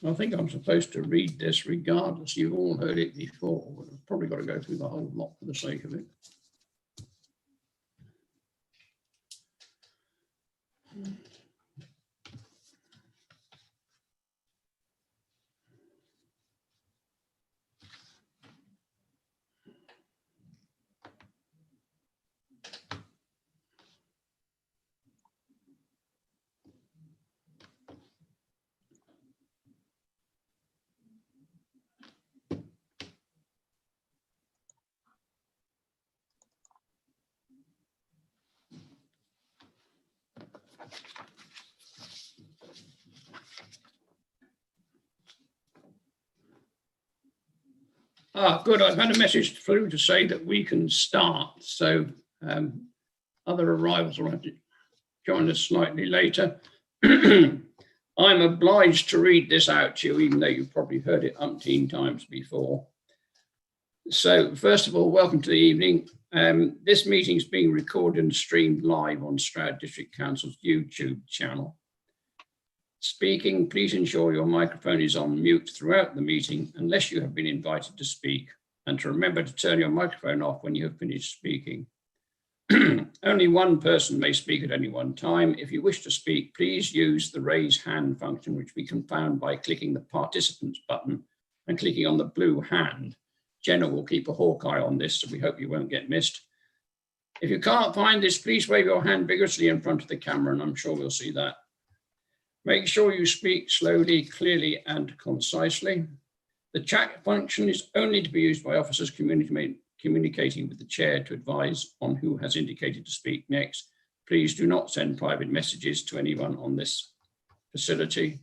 I think I'm supposed to read this regardless. You've all heard it before, but I've probably got to go through the whole lot for the sake of it. Good. I've had a message through to say that we can start. So other arrivals will have to join us slightly later. I'm obliged to read this out to you, even though you've probably heard it umpteen times before. So first of all, welcome to the evening. This meeting is being recorded and streamed live on Stroud District Council's YouTube channel. Speaking, please ensure your microphone is on mute throughout the meeting unless you have been invited to speak, and to remember to turn your microphone off when you have finished speaking. Only one person may speak at any one time. If you wish to speak, please use the raise hand function, which we can find by clicking the participants button and clicking on the blue hand. Jenna will keep a hawk eye on this, so we hope you won't get missed. If you can't find this, please wave your hand vigorously in front of the camera, and I'm sure we'll see that. Make sure you speak slowly, clearly, and concisely. The chat function is only to be used by officers communicating with the chair to advise on who has indicated to speak next. Please do not send private messages to anyone on this facility.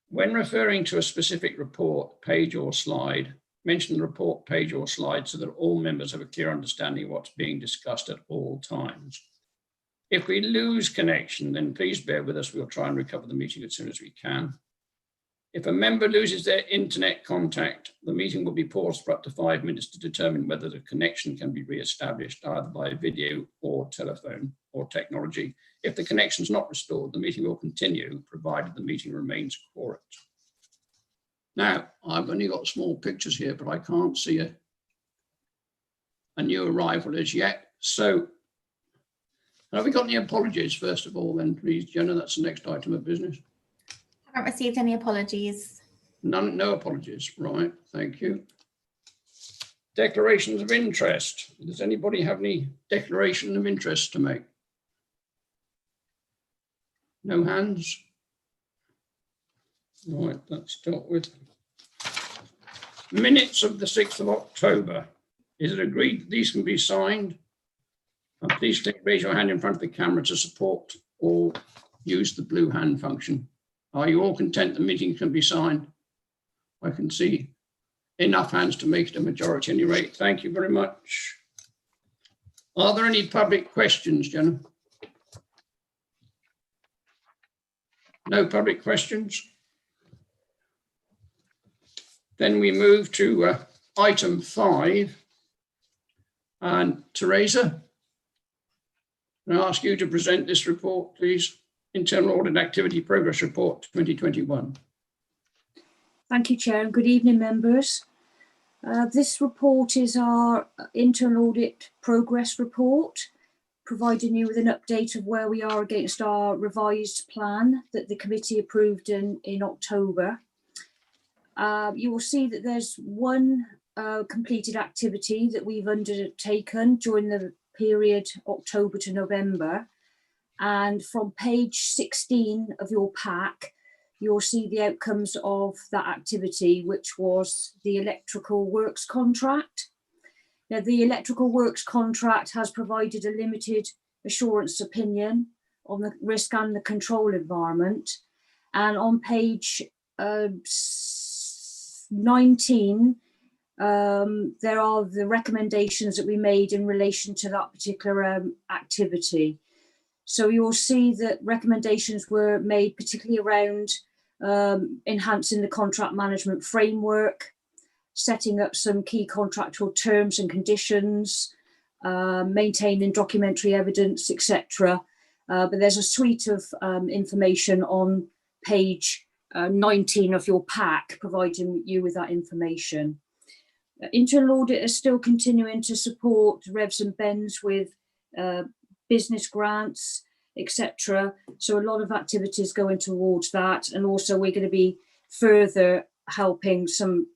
When referring to a specific report, page, or slide, mention the report, page, or slide so that all members have a clear understanding of what's being discussed at all times. If we lose connection, then please bear with us. We'll try and recover the meeting as soon as we can. If a member loses their internet contact, the meeting will be paused for up to 5 minutes to determine whether the connection can be re-established either by video or telephone or technology. If the connection is not restored, the meeting will continue, provided the meeting remains correct. Now, I've only got small pictures here, but I can't see a new arrival as yet. So, have we got any apologies, first of all, then, please, Jenna? That's the next item of business. I haven't received any apologies. None, no apologies. Right, thank you. Declarations of interest. Does anybody have any declaration of interest to make? No hands? Right, that's dealt with. Minutes of the 6th of October. Is it agreed that these can be signed? Please raise your hand in front of the camera to support or use the blue hand function. Are you all content the meeting can be signed? I can see enough hands to make it a majority at any rate. Thank you very much. Are there any public questions, Jenna? No public questions? Then we move to item 5. And Teresa, can I ask you to present this report, please? Internal Audit Activity Progress Report 2021. Thank you, Chair, and good evening, members. This report is our Internal Audit Progress Report, providing you with an update of where we are against our revised plan that the committee approved in October. You will see that there's one completed activity that we've undertaken during the period October to November, and from page 16 of your pack you'll see the outcomes of that activity, which was the electrical works contract. Now, the electrical works contract has provided a limited assurance opinion on the risk and the control environment, and on page 19 there are the recommendations that we made in relation to that particular activity. So you'll see that recommendations were made particularly around enhancing the contract management framework, setting up some key contractual terms and conditions, maintaining documentary evidence, etc. But there's a suite of information on page 19 of your pack, providing you with that information. Internal Audit is still continuing to support Revs and Bens with business grants, etc. So a lot of activities going towards that, and also we're going to be further helping some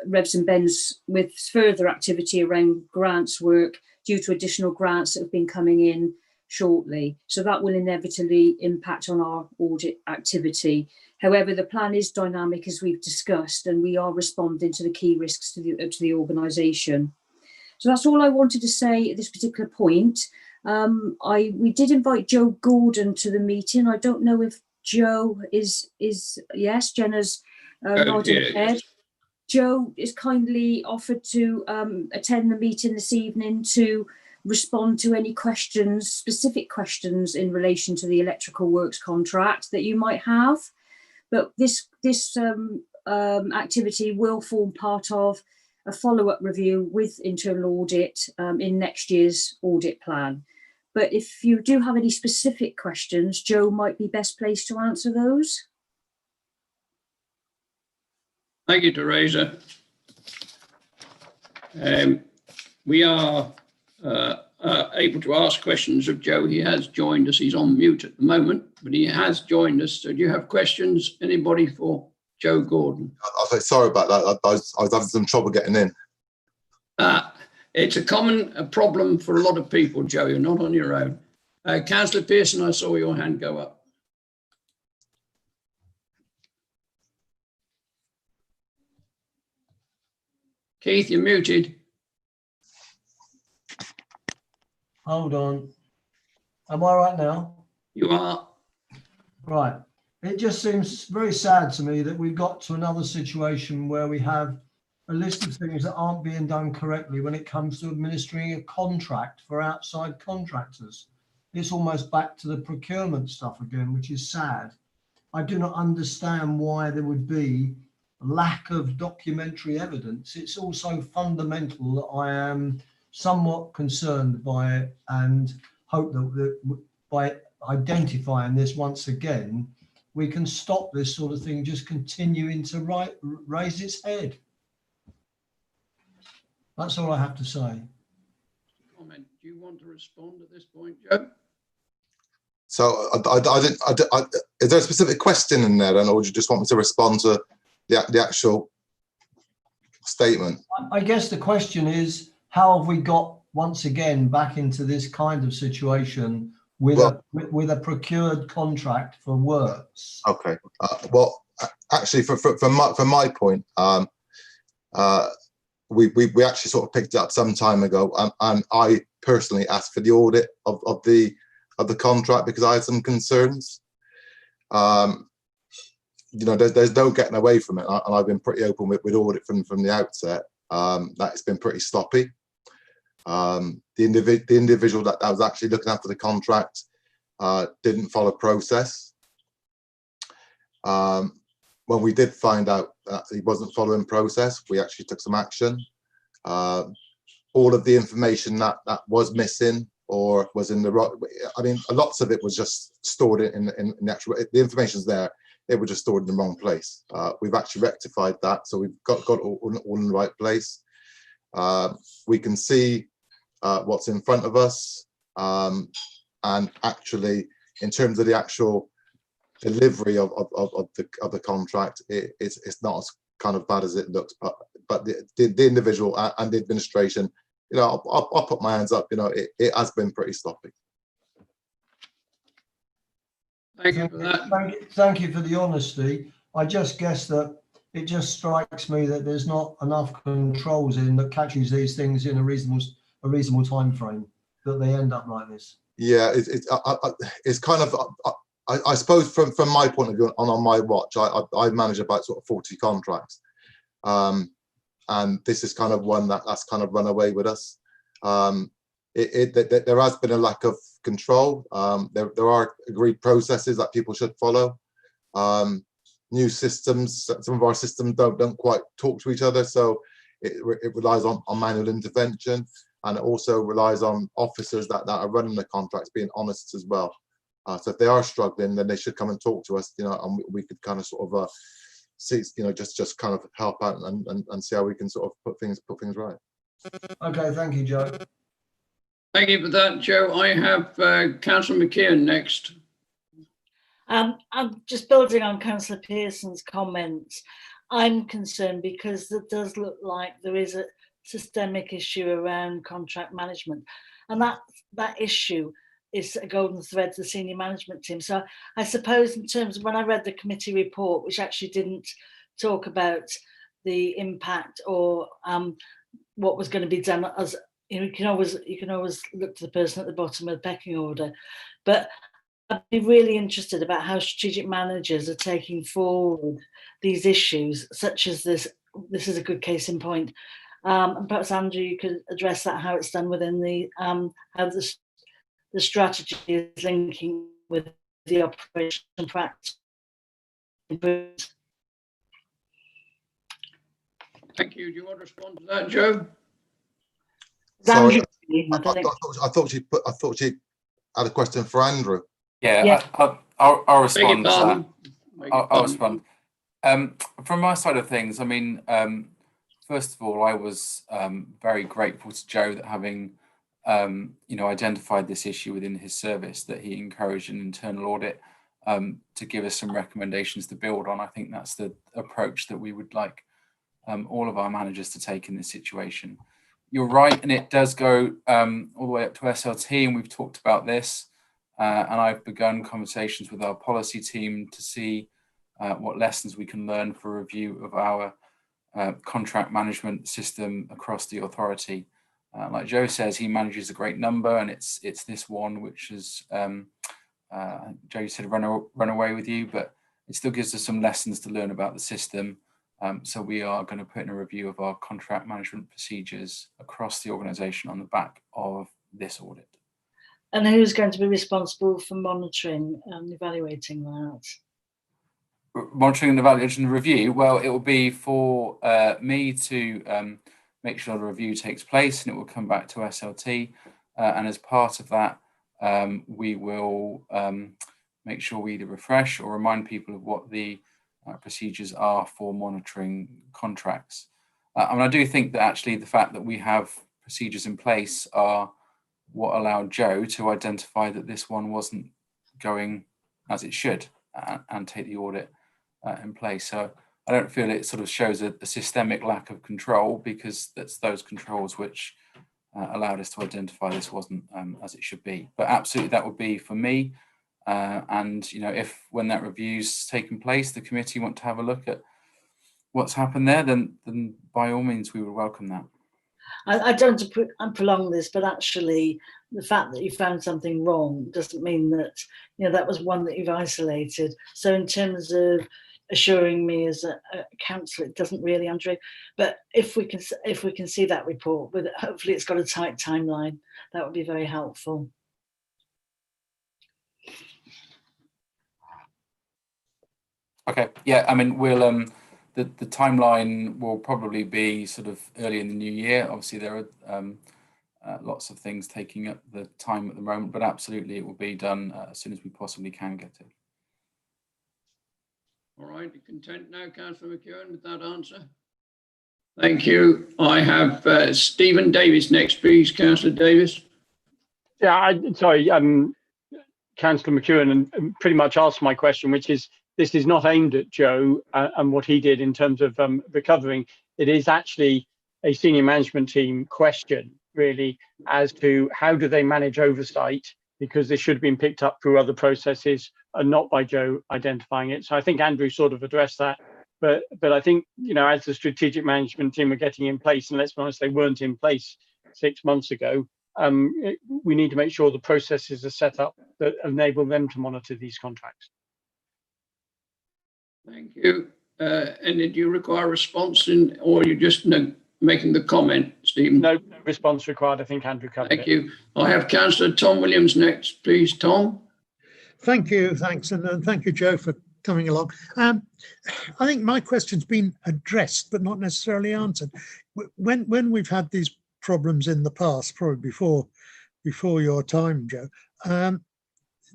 Revs and Bens with further activity around grants work due to additional grants that have been coming in shortly. So that will inevitably impact on our audit activity. However, the plan is dynamic, as we've discussed, and we are responding to the key risks to the organisation. So that's all I wanted to say at this particular point. We did invite Joe Gordon to the meeting. I don't know if Joe is yes, Jenna's nodding her head. Yes. Joe is kindly offered to attend the meeting this evening to respond to any questions, specific questions in relation to the electrical works contract that you might have. But this activity will form part of a follow-up review with internal audit in next year's audit plan. But if you do have any specific questions, Joe might be best placed to answer those. Thank you, Teresa. We are able to ask questions of Joe. He has joined us. He's on mute at the moment, but he has joined us. So do you have questions, anybody, for Joe Gordon? I'll say sorry about that. I was having some trouble getting in. It's a common problem for a lot of people, Joe. You're not on your own. Councillor Pearson, I saw your hand go up. Keith, you're muted. Hold on. Am I right now? You are. Right. It just seems very sad to me that we've got to another situation where we have a list of things that aren't being done correctly when it comes to administering a contract for outside contractors. It's almost back to the procurement stuff again, which is sad. I do not understand why there would be lack of documentary evidence. It's also fundamental that I am somewhat concerned by it, and hope that by identifying this once again, we can stop this sort of thing just continuing to raise its head. That's all I have to say. Comment. Do you want to respond at this point, Joe? So is there a specific question in there, then, or do you just want me to respond to the actual statement? I guess the question is, how have we got once again back into this kind of situation with a procured contract for works? Okay. Well, actually, from my point, we actually sort of picked it up some time ago, and I personally asked for the audit of the contract because I had some concerns. You know, there's no getting away from it, and I've been pretty open with audit from the outset. That it's been pretty sloppy. The individual that was actually looking after the contract didn't follow process. When we did find out that he wasn't following process, we actually took some action. All of the information that was missing or was in the right, I mean, lots of it was just stored in the actual, the information's there, it was just stored in the wrong place. We've actually rectified that, so we've got all in the right place. We can see what's in front of us, and actually, in terms of the actual delivery of the contract, it's not as kind of bad as it looks. But the individual and the administration, you know, I'll put my hands up. You know, it has been pretty sloppy. Thank you for that. Thank you for the honesty. I just guess that it just strikes me that there's not enough controls in that catches these things in a reasonable time frame, that they end up like this. Yeah, it's kind of, I suppose from my point of view, on my watch, I manage about sort of 40 contracts, and this is kind of one that's kind of run away with us. There has been a lack of control. There are agreed processes that people should follow. New systems, some of our systems don't quite talk to each other, so it relies on manual intervention, and it also relies on officers that are running the contracts being honest as well. So if they are struggling, then they should come and talk to us, you know, and we could kind of sort of see, you know, just kind of help out and see how we can sort of put things right. Okay, thank you, Joe. Thank you for that, Joe. I have Councillor McKeon next. I'm just building on Councillor Pearson's comments. I'm concerned because it does look like there is a systemic issue around contract management, and that issue is a golden thread to the senior management team. So I suppose in terms of when I read the committee report, which actually didn't talk about the impact or what was going to be done, as you know, you can always look to the person at the bottom of the pecking order, but I'd be really interested about how strategic managers are taking forward these issues, such as this. This is a good case in point. And perhaps Andrew, you could address that, how it's done within the how the strategy is linking with the operation practice. Thank you. Do you want to respond to that, Joe? Sorry, Andrew, I thought she had a question for Andrew. Yeah, Yeah. I'll respond to that. Pardon. I'll respond. From my side of things, I mean, first of all, I was very grateful to Joe that having you know, identified this issue within his service, that he encouraged an internal audit to give us some recommendations to build on. I think that's the approach that we would like all of our managers to take in this situation. You're right, and it does go all the way up to SLT, and we've talked about this. And I've begun conversations with our policy team to see what lessons we can learn for review of our contract management system across the authority. Like Joe says, he manages a great number, and it's this one which is, Joe said, run away with you, but it still gives us some lessons to learn about the system. So we are going to put in a review of our contract management procedures across the organisation on the back of this audit. and who's going to be responsible for monitoring and evaluating that? Monitoring and evaluation and review, well, it will be for me to make sure the review takes place, and it will come back to SLT, and as part of that we will make sure we either refresh or remind people of what the procedures are for monitoring contracts. And I do think that actually the fact that we have procedures in place are what allowed Joe to identify that this one wasn't going as it should and take the audit in place. So I don't feel it sort of shows a systemic lack of control, because that's those controls which allowed us to identify this wasn't as it should be. But absolutely, that would be for me. And you know, if when that review's taken place, the committee want to have a look at what's happened there, then by all means we would welcome that. I don't prolong this, but actually the fact that you found something wrong doesn't mean that, you know, that was one that you've isolated. So in terms of assuring me as a councillor, it doesn't really, Andrew, but if we can see that report, with hopefully it's got a tight timeline, that would be very helpful. Okay, yeah, I mean, we'll the timeline will probably be sort of early in the new year. Obviously, there are lots of things taking up the time at the moment, but absolutely it will be done as soon as we possibly can get it. All right, you content now, Councillor McKeown, with that answer? Thank you. I have Stephen Davis next, please, Councillor Davis. Yeah, sorry, Councillor McKeown and pretty much asked my question, which is, this is not aimed at Joe and what he did in terms of recovering. It is actually a senior management team question, really, as to how do they manage oversight, because this should have been picked up through other processes and not by Joe identifying it. So I think Andrew sort of addressed that. But I think, you know, as the strategic management team are getting in place, and let's be honest, they weren't in place 6 months ago, we need to make sure the processes are set up that enable them to monitor these contracts. Thank you. And did you require a response or are you just making the comment, Stephen? No response required. I think Andrew covered it. Thank you. I have Councillor Tom Williams next, please, Tom. Thank you, thanks, and thank you, Joe, for coming along. I think my question's been addressed, but not necessarily answered. When we've had these problems in the past, probably before your time, Joe,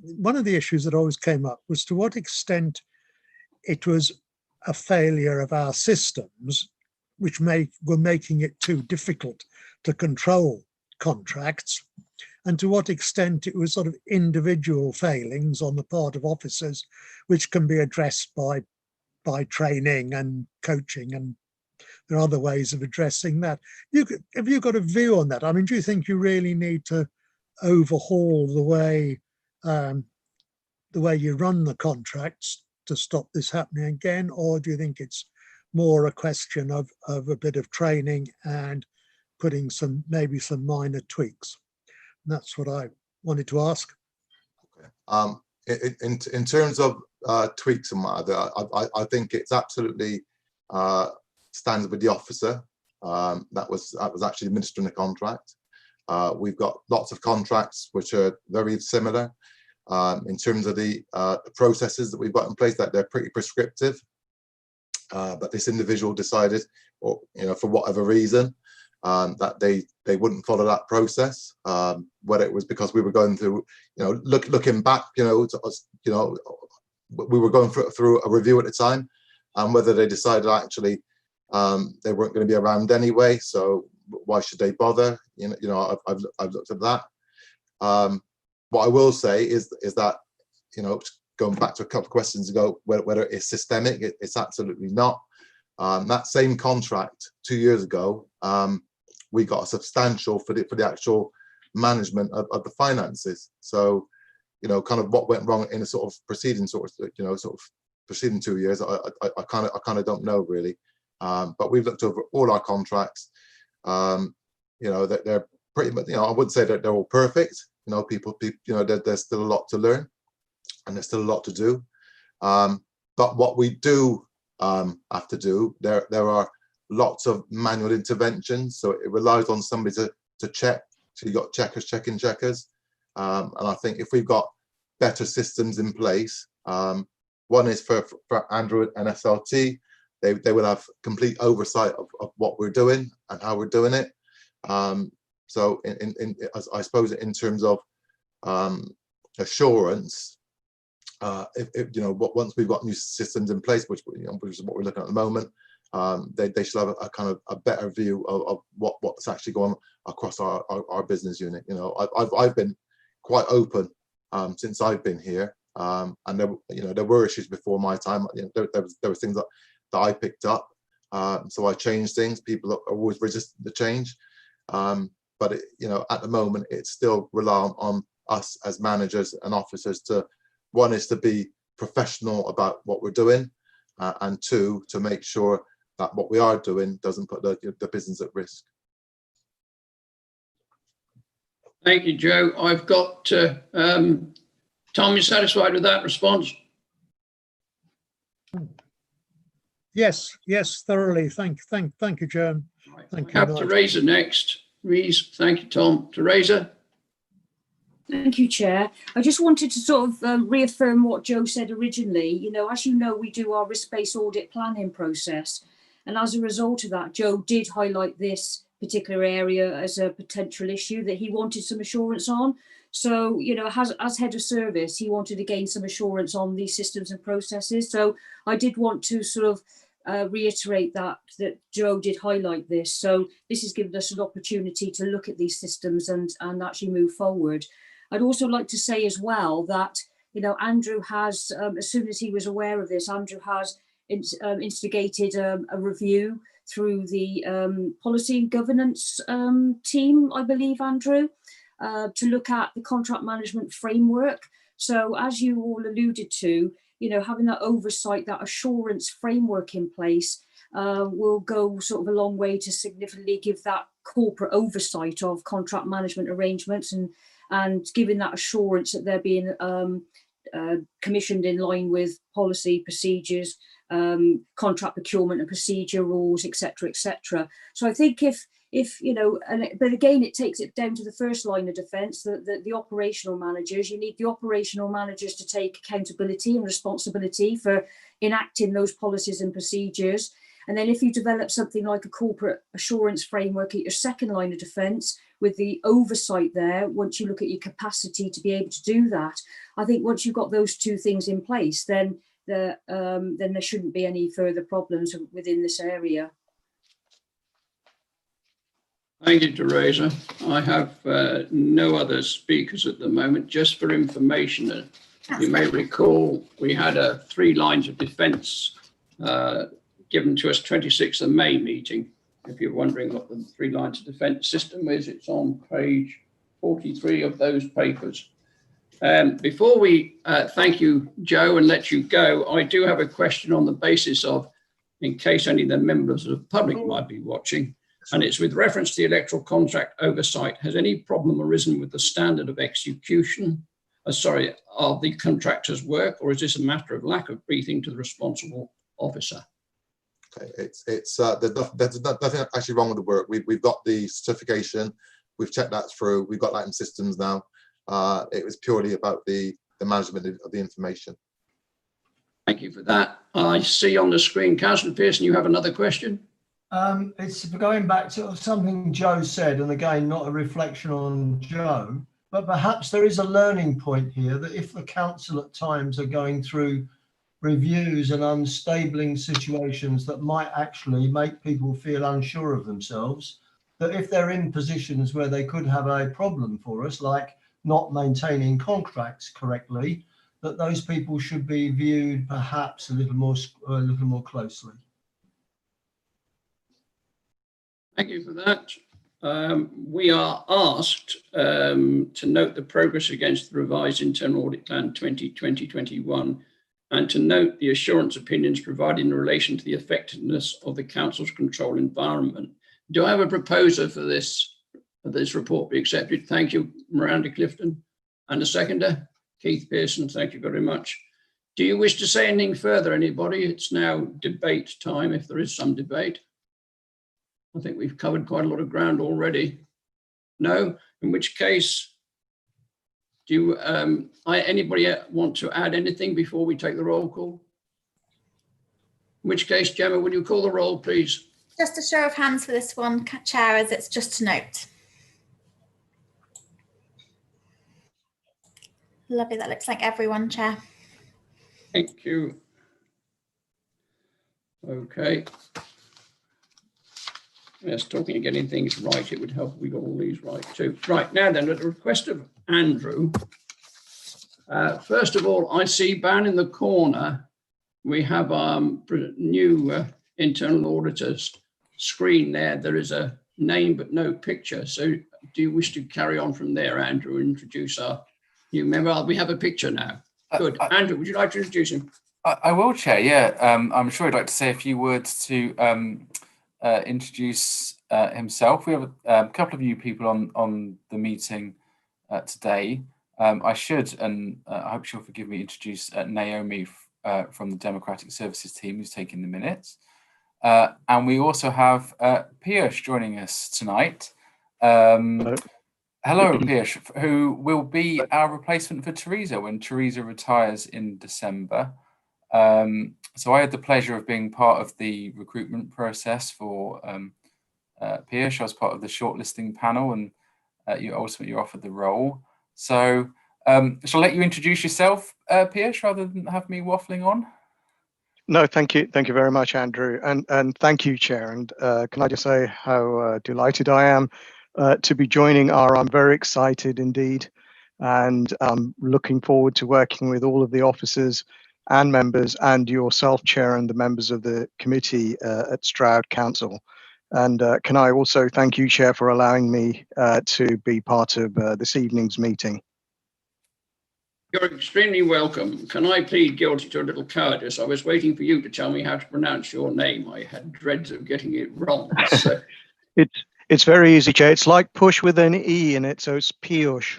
one of the issues that always came up was to what extent it was a failure of our systems, which were making it too difficult to control contracts, and to what extent it was sort of individual failings on the part of officers, which can be addressed by training and coaching, and there are other ways of addressing that. Have you got a view on that? I mean, do you think you really need to overhaul the way you run the contracts to stop this happening again, or do you think it's more a question of a bit of training and putting maybe some minor tweaks? And that's what I wanted to ask. Okay. In terms of tweaks and whatever, I think it's absolutely stands with the officer. That was actually administering the contract. We've got lots of contracts which are very similar in terms of the processes that we've got in place, that they're pretty prescriptive. But this individual decided, or for whatever reason, that they wouldn't follow that process. Whether it was because we were going through, looking back, we were going through a review at the time, and whether they decided actually they weren't going to be around anyway, so why should they bother? I've looked at that. What I will say is that, going back to a couple of questions ago, whether it's systemic, it's absolutely not. That same contract 2 years ago, we got a substantial for the actual management of the finances. So, kind of what went wrong in a sort of preceding preceding 2 years, I kind of don't know really. But we've looked over all our contracts. That they're pretty much, I wouldn't say that they're all perfect. People, there's still a lot to learn, and there's still a lot to do. But what we do have to do, there are lots of manual interventions, so it relies on somebody to check. So you've got checkers checking checkers, and I think if we've got better systems in place, one is for Andrew and SLT, they will have complete oversight of what we're doing and how we're doing it. So I suppose in terms of assurance, once we've got new systems in place, which is what we're looking at the moment, they should have a kind of a better view of what's actually going on across our business unit. I've been quite open since I've been here, and there were issues before my time. There were things that I picked up, so I changed things. People are always resistant to change, but at the moment it's still reliant on us as managers and officers to, one is to be professional about what we're doing, and two, to make sure that what we are doing doesn't put the business at risk. Thank you, Joe. I've got Tom, you satisfied with that response? Yes, thoroughly. Thank you, Joe. Thank you. Have Teresa next. Reese, thank you, Tom. Teresa. Thank you, Chair. I just wanted to sort of reaffirm what Joe said originally. As you know, we do our risk-based audit planning process. And as a result of that, Joe did highlight this particular area as a potential issue that he wanted some assurance on. So, as head of service, he wanted to gain some assurance on these systems and processes. So I did want to sort of reiterate that Joe did highlight this. So this has given us an opportunity to look at these systems and actually move forward. I'd also like to say as well that, Andrew has, as soon as he was aware of this, Andrew has instigated a review through the policy and governance team, I believe, Andrew, to look at the contract management framework. So as you all alluded to, having that oversight, that assurance framework in place will go sort of a long way to significantly give that corporate oversight of contract management arrangements and giving that assurance that they're being commissioned in line with policy, procedures, contract procurement and procedure rules, etc., etc. So I think if but again, it takes it down to the first line of defence, the operational managers. You need the operational managers to take accountability and responsibility for enacting those policies and procedures. And then if you develop something like a corporate assurance framework at your second line of defence, with the oversight there, once you look at your capacity to be able to do that, I think once you've got those two things in place, then there shouldn't be any further problems within this area. Thank you, Teresa. I have no other speakers at the moment. Just for information, you may recall we had 3 lines of defence given to us 26th of May meeting. If you're wondering what the 3 lines of defence system is, it's on page 43 of those papers. Before we thank you, Joe, and let you go, I do have a question on the basis of, in case any of the members of the public might be watching, and it's with reference to the electoral contract oversight. Has any problem arisen with the standard of execution, of the contractor's work, or is this a matter of lack of briefing to the responsible officer? Okay, there's nothing actually wrong with the work. We've got the certification, we've checked that through, we've got that in systems now. It was purely about the management of the information. Thank you for that. I see on the screen, Councillor Pearson, you have another question? It's going back to something Joe said, and again, not a reflection on Joe, but perhaps there is a learning point here that if the council at times are going through reviews and unstabling situations that might actually make people feel unsure of themselves, that if they're in positions where they could have a problem for us, like not maintaining contracts correctly, that those people should be viewed perhaps a little more closely. Thank you for that. We are asked to note the progress against the revised internal audit plan 2020-21 and to note the assurance opinions provided in relation to the effectiveness of the council's control environment. Do I have a proposer for this report be accepted? Thank you, Miranda Clifton. And a seconder, Keith Pearson. Thank you very much. Do you wish to say anything further, anybody? It's now debate time, if there is some debate. I think we've covered quite a lot of ground already. No? In which case, do anybody want to add anything before we take the roll call? In which case, Gemma, will you call the roll, please? Just a show of hands for this one, Chair, as it's just a note. Lovely, that looks like everyone, Chair. Thank you. Okay. Yes, talking of getting things right, it would help if we got all these right too. Right, now then, at the request of Andrew, first of all, I see down in the corner, we have new internal auditors screen there. There is a name but no picture. So do you wish to carry on from there, Andrew, and introduce our new member? We have a picture now. Good. Andrew, would you like to introduce him? I will, Chair, yeah. I'm sure he'd like to say a few words to introduce himself. We have a couple of new people on the meeting today. I should, and I hope she'll forgive me, introduce Naomi from the Democratic Services team, who's taking the minutes. And we also have Piyush joining us tonight. Hello, Piyush, who will be our replacement for Teresa when Teresa retires in December. So I had the pleasure of being part of the recruitment process for Piyush. I was part of the shortlisting panel, and you ultimately offered the role. So shall I let you introduce yourself, Piyush, rather than have me waffling on? No, thank you. Thank you very much, Andrew. And thank you, Chair. And can I just say how delighted I am to be joining I'm very excited indeed. And I'm looking forward to working with all of the officers and members and yourself, Chair, and the members of the committee at Stroud Council. And can I also thank you, Chair, for allowing me to be part of this evening's meeting. You're extremely welcome. Can I plead guilty to a little cowardice? I was waiting for you to tell me how to pronounce your name. I had dreads of getting it wrong. So. It's very easy, Chair. It's like push with an E in it, so it's Piyush.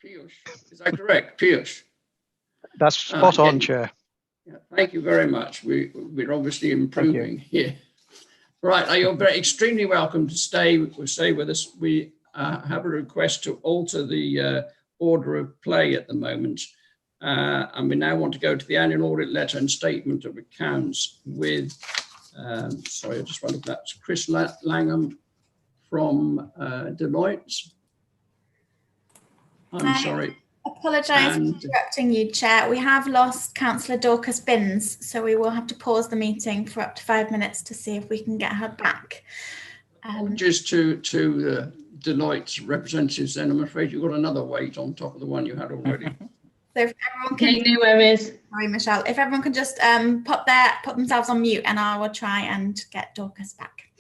Piyush, is that correct? Piyush. That's spot on, Chair. Yeah, thank you very much. We're obviously improving here. Right, you're extremely welcome to stay with us. We have a request to alter the order of play at the moment. And we now want to go to the annual audit letter and statement of accounts with, sorry, I just wanted that's Chris Langham from Deloitte. I'm sorry. Apologise for And- interrupting you, Chair. We have lost Councillor Dorcas Binns, so we will have to pause the meeting for up to 5 minutes to see if we can get her back. Just to the Deloitte representatives, then I'm afraid you've got another weight on top of the one you had already. So if everyone can, Okay, no worries. sorry, Michelle. If everyone can just put themselves on mute, and I will try and get Dorcas back.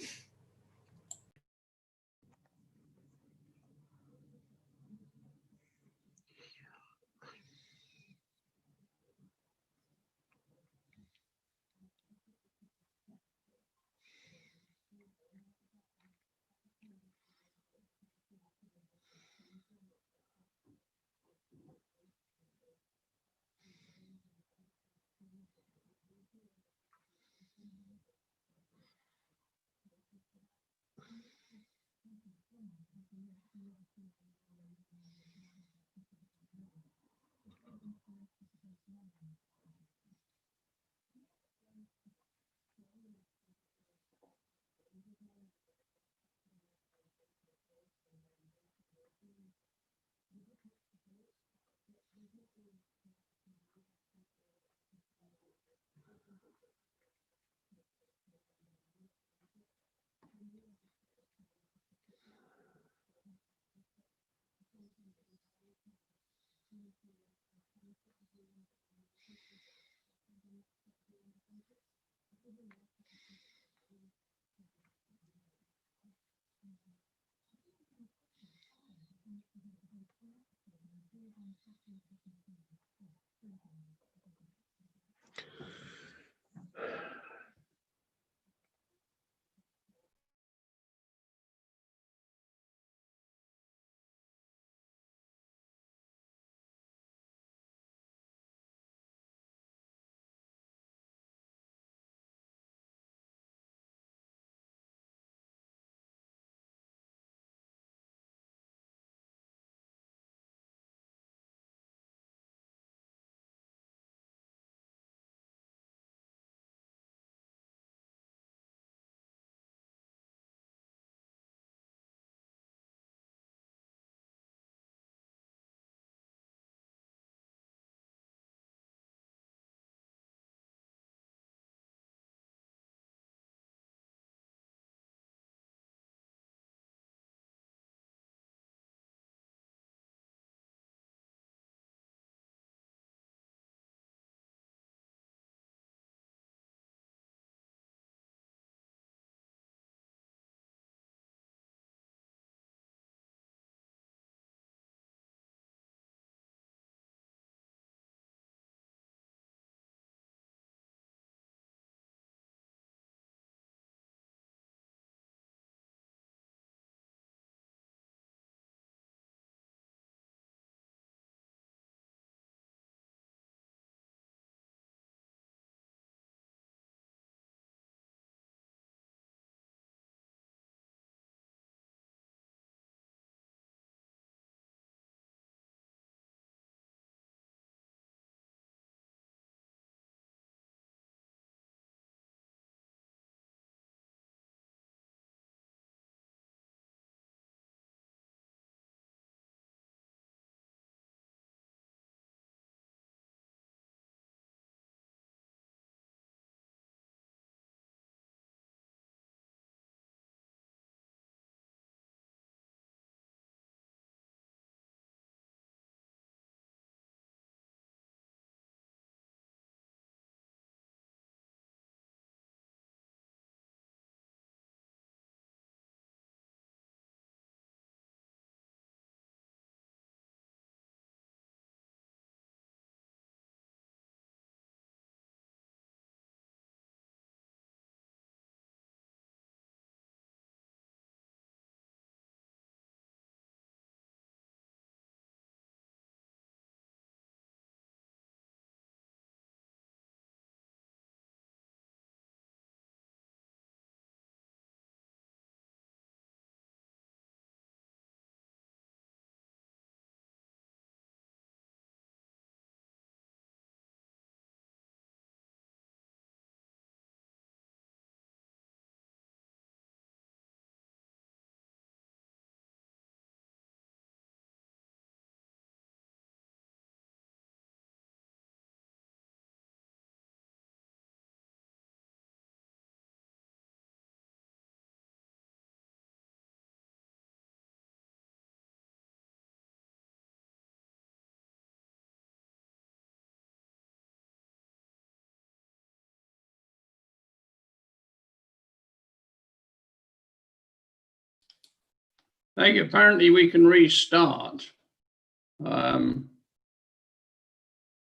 Thank you. Apparently we can restart.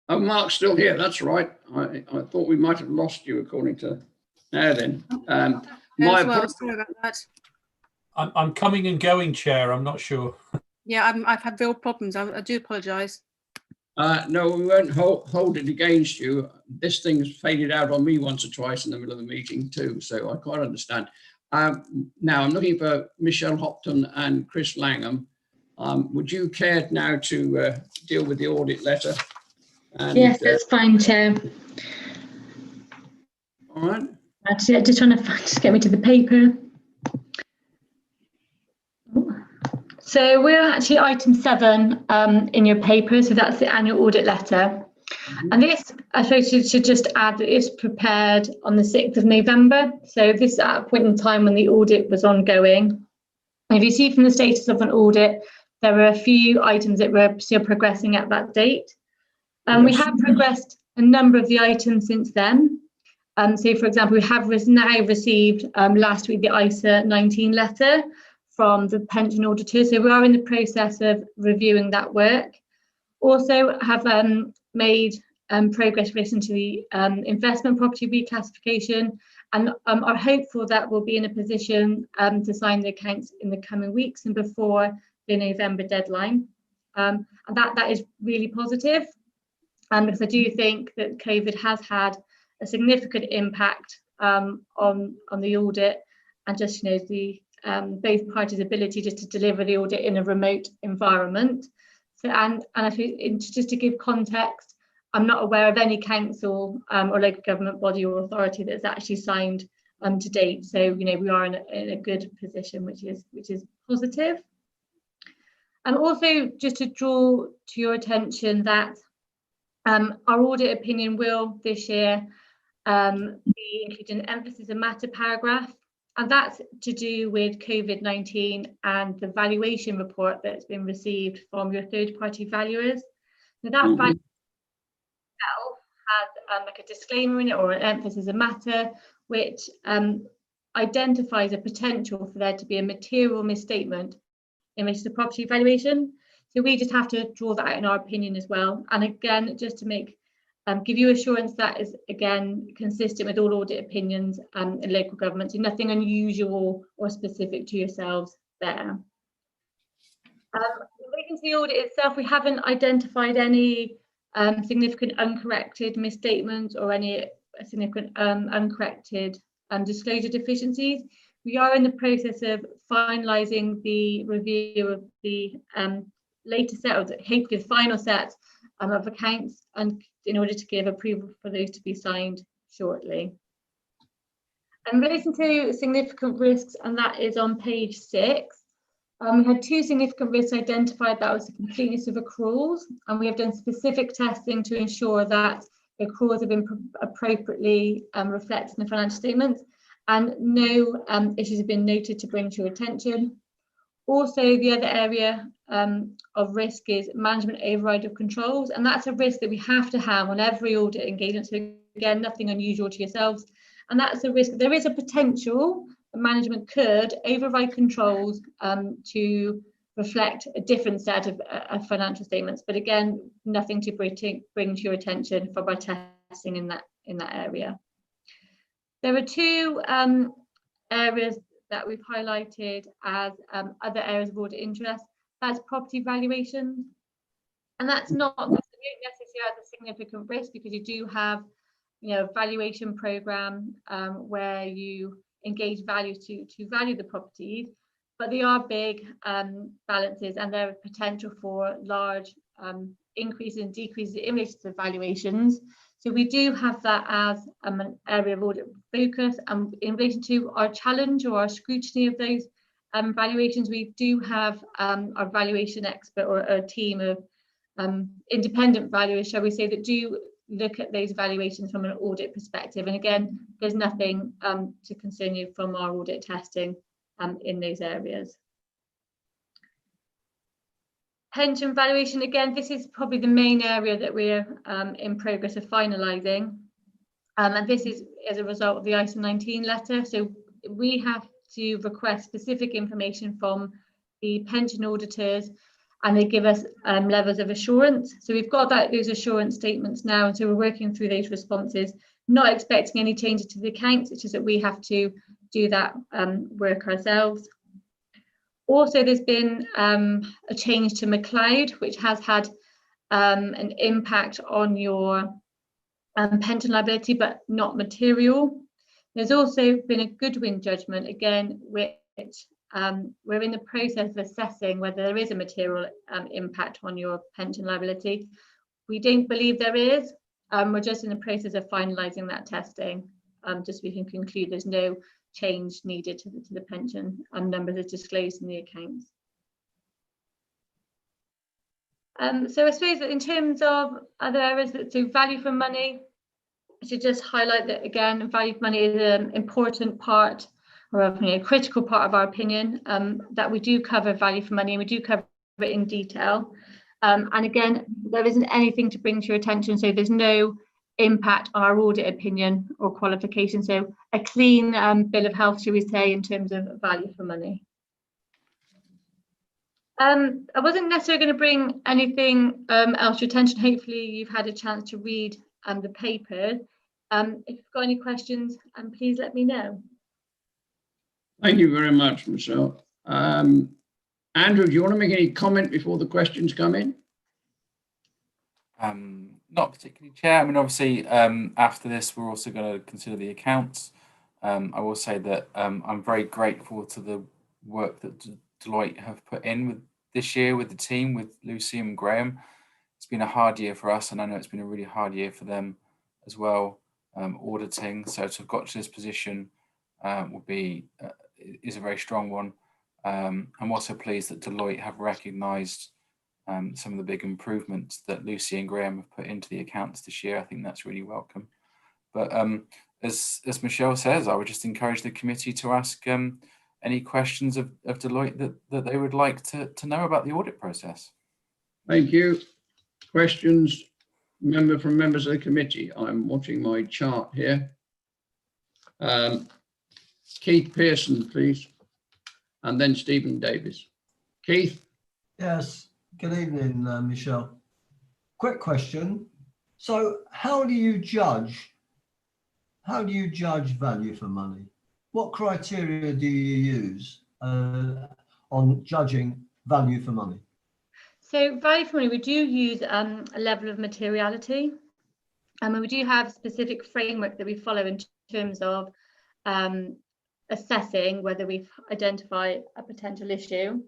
Oh, Mark's still here. That's right. I thought we might have lost you according to now then. My well, sorry about that. I'm coming and going, Chair. I'm not sure. Yeah, I've had real problems. I do apologise. no, we won't hold it against you. This thing's faded out on me once or twice in the middle of the meeting too, so I quite understand. Now I'm looking for Michelle Hopton and Chris Langham. Would you care now to deal with the audit letter? And, yes, that's fine, Chair. All right. Actually, I just trying to just get me to the paper. So we're actually item 7 in your paper. So that's the annual audit letter. And this, I suppose, should just add that it's prepared on the 6th of November. So this is at a point in time when the audit was ongoing. And if you see from the status of an audit, there were a few items that were still progressing at that date. We have progressed a number of the items since then. So, for example, we have now received last week the ISA 19 letter from the pension auditor. So we are in the process of reviewing that work. Also have made progress relating to the investment property reclassification, and are hopeful that we'll be in a position to sign the accounts in the coming weeks and before the November deadline. And that is really positive. Because I do think that COVID has had a significant impact on the audit, and just the both parties' ability just to deliver the audit in a remote environment. So and I think just to give context, I'm not aware of any council or local government body or authority that's actually signed to date. So we are in a good position, which is positive. And also just to draw to your attention that our audit opinion will this year be including an emphasis and matter paragraph, and that's to do with COVID-19 and the valuation report that's been received from your third-party valuers. Now that value itself has like a disclaimer in it, or an emphasis and matter, which identifies a potential for there to be a material misstatement in relation to property valuation. So we just have to draw that out in our opinion as well. And again, just to make give you assurance that is again consistent with all audit opinions in local government. So nothing unusual or specific to yourselves there. Relating to the audit itself, we haven't identified any significant uncorrected misstatements or any significant uncorrected disclosure deficiencies. We are in the process of finalising the review of the later set, or hopefully the final set of accounts, and in order to give approval for those to be signed shortly. And relating to significant risks, and that is on page 6, we had 2 significant risks identified. That was the completeness of accruals, and we have done specific testing to ensure that accruals have been appropriately reflected in the financial statements, and no issues have been noted to bring to your attention. Also, the other area of risk is management override of controls, and that's a risk that we have to have on every audit engagement. So again, nothing unusual to yourselves, and that's a risk. There is a potential that management could override controls to reflect a different set of financial statements, but again, nothing to bring to your attention from our testing in that area. There are 2 areas that we've highlighted as other areas of audit interest. That's property valuations, and that's not necessarily as a significant risk, because you do have a valuation program where you engage values to value the properties, but they are big balances, and there are potential for large increases and decreases in relation to valuations. So we do have that as an area of audit focus, and in relation to our challenge or our scrutiny of those valuations, we do have our valuation expert, or a team of independent valuers, shall we say, that do look at those valuations from an audit perspective. And again, there's nothing to concern you from our audit testing in those areas. Pension valuation, again, this is probably the main area that we're in progress of finalising, and this is as a result of the ISA 19 letter. So we have to request specific information from the pension auditors, and they give us levels of assurance. So we've got those assurance statements now, and so we're working through those responses, not expecting any changes to the accounts. It's just that we have to do that work ourselves. Also, there's been a change to McLeod, which has had an impact on your pension liability, but not material. There's also been a Goodwin judgment, again, which we're in the process of assessing whether there is a material impact on your pension liability. We don't believe there is. We're just in the process of finalising that testing, just so we can conclude there's no change needed to the pension numbers as disclosed in the accounts. So I suppose that in terms of other areas, so value for money, I should just highlight that again, value for money is an important part, or a critical part of our opinion, that we do cover value for money, and we do cover it in detail. And again, there isn't anything to bring to your attention, so there's no impact on our audit opinion or qualification. So a clean bill of health, should we say, in terms of value for money. I wasn't necessarily going to bring anything else to your attention. Hopefully you've had a chance to read the paper. If you've got any questions, please let me know. Thank you very much, Michelle. Andrew, do you want to make any comment before the questions come in? Not particularly, Chair. I mean, obviously, after this, we're also going to consider the accounts. I will say that I'm very grateful to the work that Deloitte have put in with this year with the team, with Lucy and Graham. It's been a hard year for us, and I know it's been a really hard year for them as well, auditing. So to have got to this position is a very strong one. I'm also pleased that Deloitte have recognised some of the big improvements that Lucy and Graham have put into the accounts this year. I think that's really welcome. But as Michelle says, I would just encourage the committee to ask any questions of Deloitte that they would like to know about the audit process. Thank you. Questions from members of the committee? I'm watching my chart here. Keith Pearson, please, and then Stephen Davis. Keith? Yes, good evening, Michelle. Quick question. So how do you judge value for money? What criteria do you use on judging value for money? So value for money, we do use a level of materiality, and we do have a specific framework that we follow in terms of assessing whether we've identified a potential issue.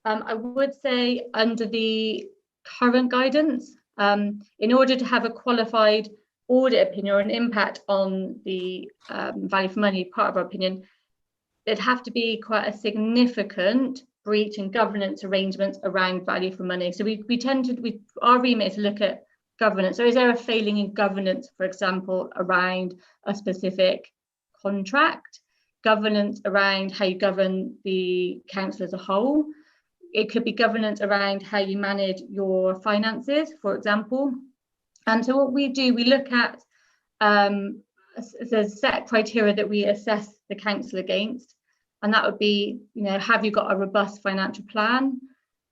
I would say under the current guidance, in order to have a qualified audit opinion or an impact on the value for money part of our opinion, there'd have to be quite a significant breach in governance arrangements around value for money. So our remit is to look at governance. So is there a failing in governance, for example, around a specific contract, governance around how you govern the council as a whole? It could be governance around how you manage your finances, for example. And so what we do, we look at there's a set criteria that we assess the council against, and that would be, have you got a robust financial plan?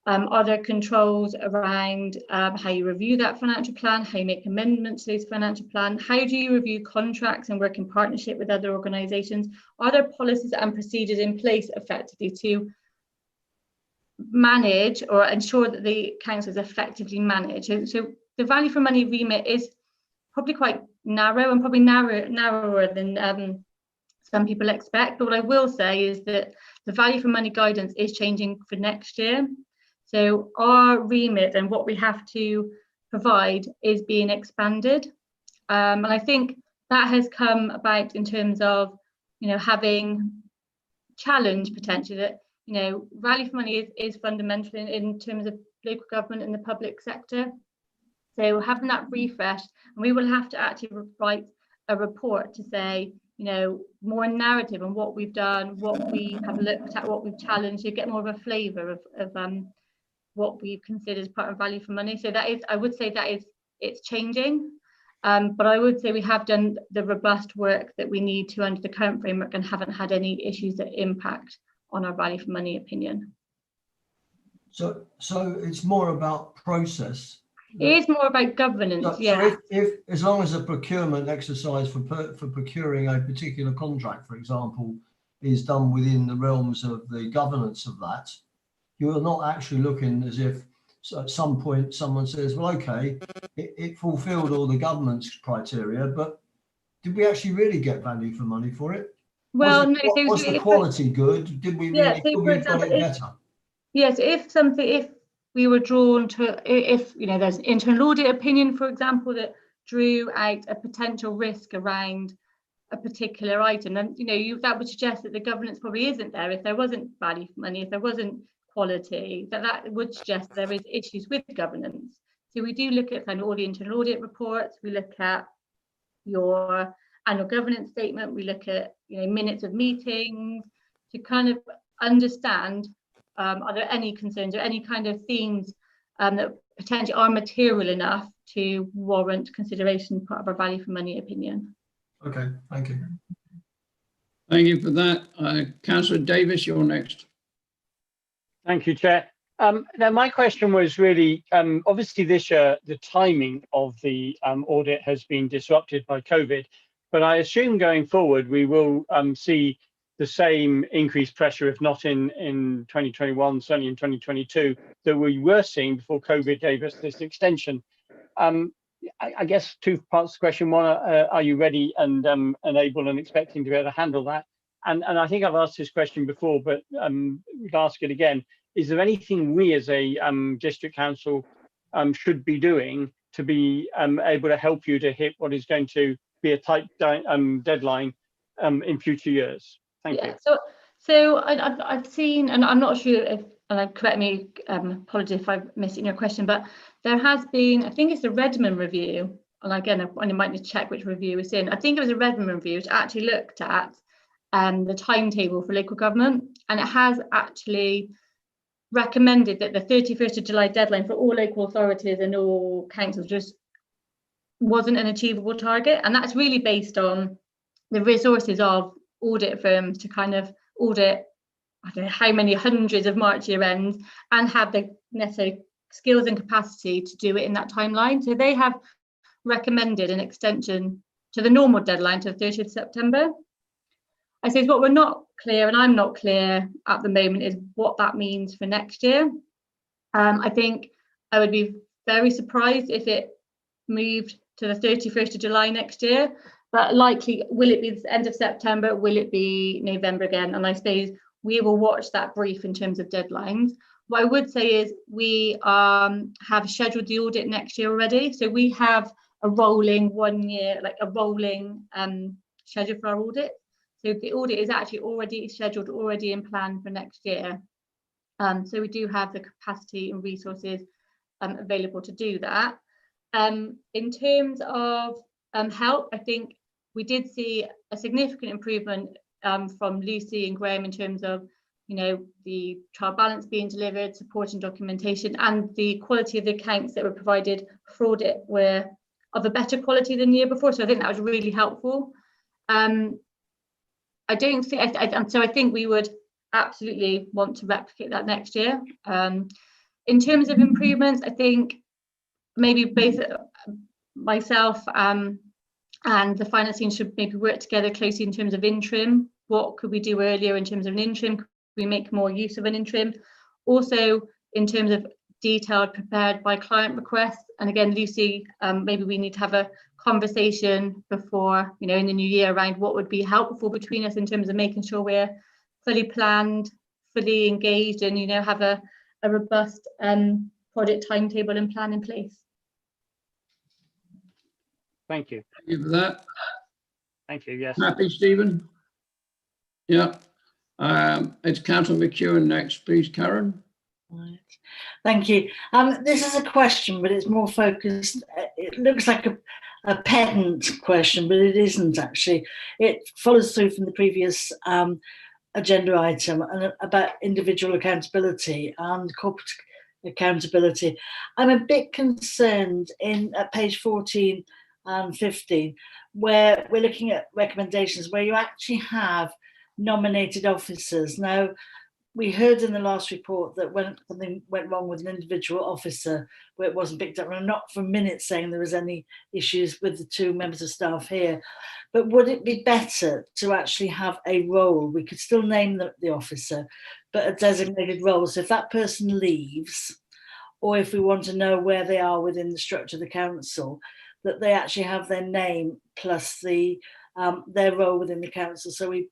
Are there controls around how you review that financial plan, how you make amendments to those financial plan? How do you review contracts and work in partnership with other organisations? Are there policies and procedures in place effectively to manage or ensure that the council is effectively managed? So the value for money remit is probably quite narrow, and probably narrower than some people expect. But what I will say is that the value for money guidance is changing for next year. So our remit and what we have to provide is being expanded. And I think that has come about in terms of, having challenge potentially that, value for money is fundamental in terms of local government and the public sector. So having that refresh, and we will have to actually write a report to say, more narrative on what we've done, what we have looked at, what we've challenged, to get more of a flavour of what we've considered as part of value for money. So that is, I would say it's changing, but I would say we have done the robust work that we need to under the current framework and haven't had any issues that impact on our value for money opinion. So it's more about process. It is more about governance, So if as long as a procurement exercise for procuring a particular contract, for example, is done within the realms of the governance of that, you're not actually looking as if at some point someone says, well, okay, it fulfilled all the governance criteria, but did we actually really get value for money for it? Well, was the quality good? Did we really could we have got it better? Yes, if we were drawn to, if there's an internal audit opinion, for example, that drew out a potential risk around a particular item, then that would suggest that the governance probably isn't there. If there wasn't value for money, if there wasn't quality, that would suggest there is issues with governance. So we do look at kind of all the internal audit reports. We look at your annual governance statement. We look at minutes of meetings to kind of understand. Are there any concerns or any kind of themes that potentially are material enough to warrant consideration part of our value for money opinion? Okay, thank you. Thank you for that. Councillor Davis, you're next. Thank you, Chair. Now, my question was really, obviously this year, the timing of the audit has been disrupted by COVID, but I assume going forward, we will see the same increased pressure, if not in 2021, certainly in 2022, that we were seeing before COVID gave us this extension. I guess two parts of the question. One, are you ready and able and expecting to be able to handle that? And I think I've asked this question before, but we'll ask it again. Is there anything we as a district council should be doing to be able to help you to hit what is going to be a tight deadline in future years? Thank you. So I've seen, and I'm not sure if, and correct me, apologies if I've missed it in your question, but there has been, I think it's the Redmond review, and again, I might need to check which review it's in. I think it was a Redmond review which actually looked at the timetable for local government, and it has actually recommended that the 31st of July deadline for all local authorities and all councils just wasn't an achievable target, and that's really based on the resources of audit firms to kind of audit, I don't know how many hundreds of March year ends, and have the necessary skills and capacity to do it in that timeline. So they have recommended an extension to the normal deadline to the 30th of September. I suppose what we're not clear, and I'm not clear at the moment, is what that means for next year. I think I would be very surprised if it moved to the 31st of July next year, but likely, will it be the end of September? Will it be November again? And I suppose we will watch that brief in terms of deadlines. What I would say is we have scheduled the audit next year already. So we have a rolling 1 year, like a rolling schedule for our audit. So the audit is actually already scheduled, already in plan for next year. So we do have the capacity and resources available to do that. In terms of help, I think we did see a significant improvement from Lucy and Graham in terms of, the trial balance being delivered, support and documentation, and the quality of the accounts that were provided for audit were of a better quality than the year before. So I think that was really helpful. I don't think, so I think we would absolutely want to replicate that next year. In terms of improvements, I think maybe both myself and the finance team should maybe work together closely in terms of interim. What could we do earlier in terms of an interim? Could we make more use of an interim? Also, in terms of detailed prepared by client requests. And again, Lucy, maybe we need to have a conversation before, in the new year around what would be helpful between us in terms of making sure we're fully planned, fully engaged, and, have a robust project timetable and plan in place. Thank you. Thank you for that. Thank you, yes. Happy, Stephen? Yeah. It's Councillor McEwen next, please, Karen. Right. Thank you. This is a question, but it's more focused. It looks like a pedant question, but it isn't actually. It follows through from the previous agenda item about individual accountability and corporate accountability. I'm a bit concerned at page 14 and 15, where we're looking at recommendations where you actually have nominated officers. Now, we heard in the last report that when something went wrong with an individual officer where it wasn't picked up, and I'm not for a minute saying there was any issues with the 2 members of staff here, but would it be better to actually have a role? We could still name the officer, but a designated role. So if that person leaves, or if we want to know where they are within the structure of the council, that they actually have their name plus their role within the council. So we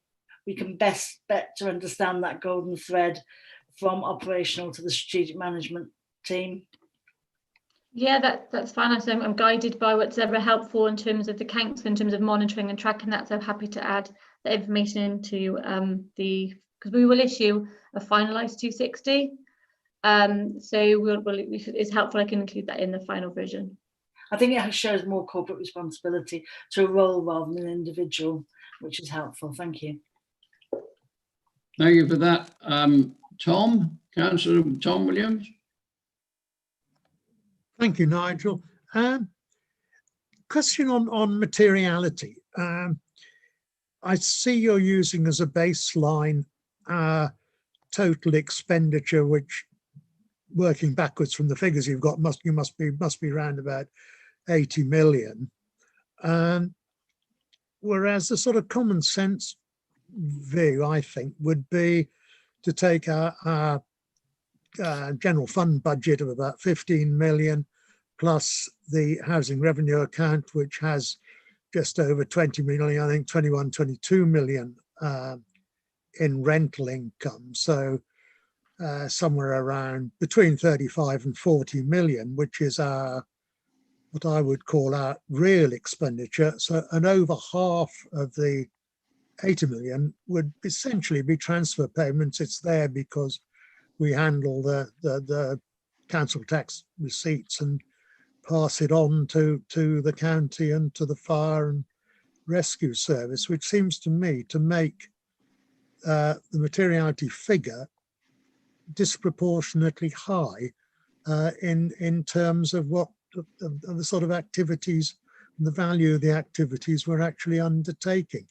can best better understand that golden thread from operational to the strategic management team. Yeah, that's fine. So I'm guided by what's ever helpful in terms of the council, in terms of monitoring and tracking that. So I'm happy to add the information into because we will issue a finalised 260. So it's helpful. I can include that in the final version. I think it shows more corporate responsibility to a role rather than an individual, which is helpful. Thank you. Thank you for that. Tom, Councillor Tom Williams. Thank you, Nigel. Question on materiality. I see you're using as a baseline total expenditure, which, working backwards from the figures you've got, must be around about 80 million. Whereas the sort of common sense view, I think, would be to take our general fund budget of about 15 million plus the housing revenue account, which has just over 20 million, I think 21, 22 million in rental income. So somewhere around between 35 and 40 million, which is what I would call our real expenditure. So, and over half of the 80 million would essentially be transfer payments. It's there because we handle the council tax receipts and pass it on to the county and to the fire and rescue service, which seems to me to make the materiality figure disproportionately high in terms of what of the sort of activities and the value of the activities we're actually undertaking.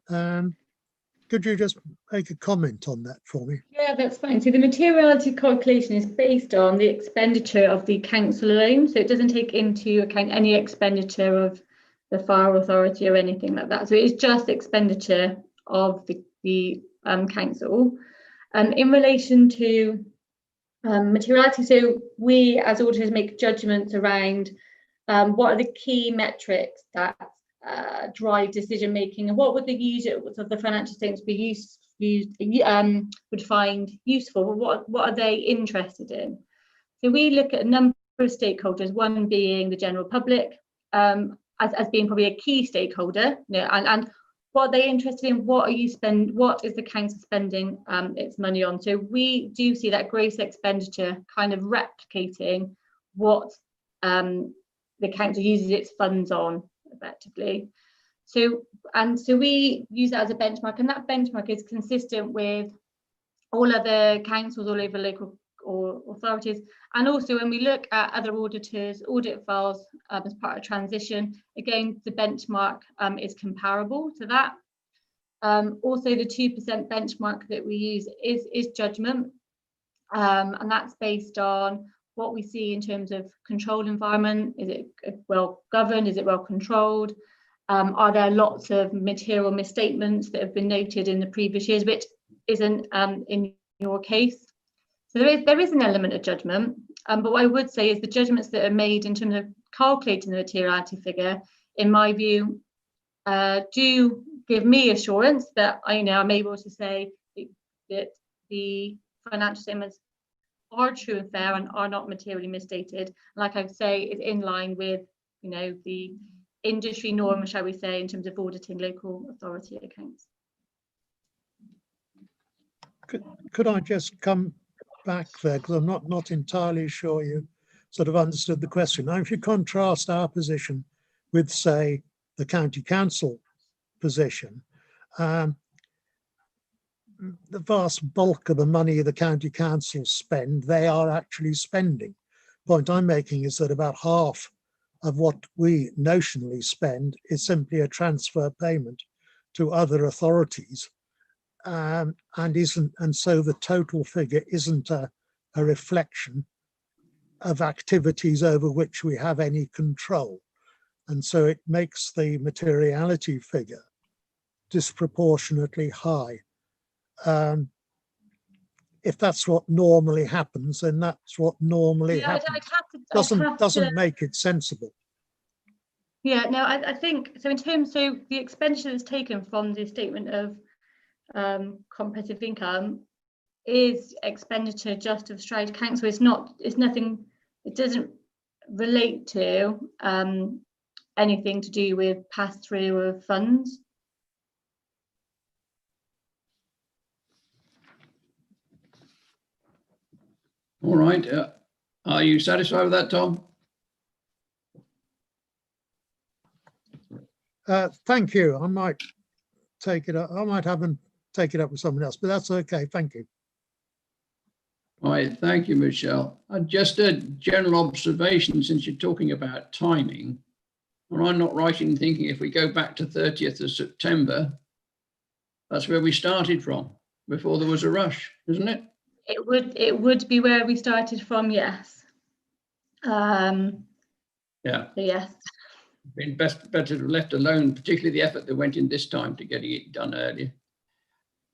Could you just make a comment on that for me? Yeah, that's fine. So the materiality calculation is based on the expenditure of the council alone. So it doesn't take into account any expenditure of the fire authority or anything like that. So it's just expenditure of the council. In relation to materiality, so we as auditors make judgments around what are the key metrics that drive decision making, and what would the user of the financial statements be would find useful. What are they interested in? So we look at a number of stakeholders, one being the general public as being probably a key stakeholder, and what are they interested in? What is the council spending its money on? So we do see that gross expenditure kind of replicating what the council uses its funds on effectively. So we use that as a benchmark, and that benchmark is consistent with all other councils all over local or authorities. And also when we look at other auditors' audit files as part of transition, again, the benchmark is comparable to that. Also, the 2% benchmark that we use is judgment, and that's based on what we see in terms of controlled environment. Is it well governed? Is it well controlled? Are there lots of material misstatements that have been noted in the previous years, which isn't in your case? So there is an element of judgment, but what I would say is the judgments that are made in terms of calculating the materiality figure, in my view, do give me assurance that I'm able to say that the financial statements are true and fair and are not materially misstated. Like I say, it's in line with the industry norm, shall we say, in terms of auditing local authority accounts. Could I just come back there, because I'm not entirely sure you sort of understood the question. Now, if you contrast our position with, say, the county council position, the vast bulk of the money the county councils spend, they are actually spending. The point I'm making is that about half of what we notionally spend is simply a transfer payment to other authorities. and so the total figure isn't a reflection of activities over which we have any control. And so it makes the materiality figure disproportionately high. If that's what normally happens, then that's what normally happens. Doesn't make it sensible. Yeah, no, I think so. In terms, so the expenditure that's taken from the statement of comprehensive income is expenditure just of Stroud Council. It's nothing. It doesn't relate to anything to do with pass through of funds. All right. Are you satisfied with that, Tom? Thank you. I might take it up. I might have them take it up with someone else, but that's okay. Thank you. All right. Thank you, Michelle. Just a general observation, since you're talking about timing, and I'm not right in thinking if we go back to 30th of September, that's where we started from before there was a rush, isn't it? It would be where we started from, yes. Yeah. So yes. Been better left alone, particularly the effort that went in this time to getting it done earlier.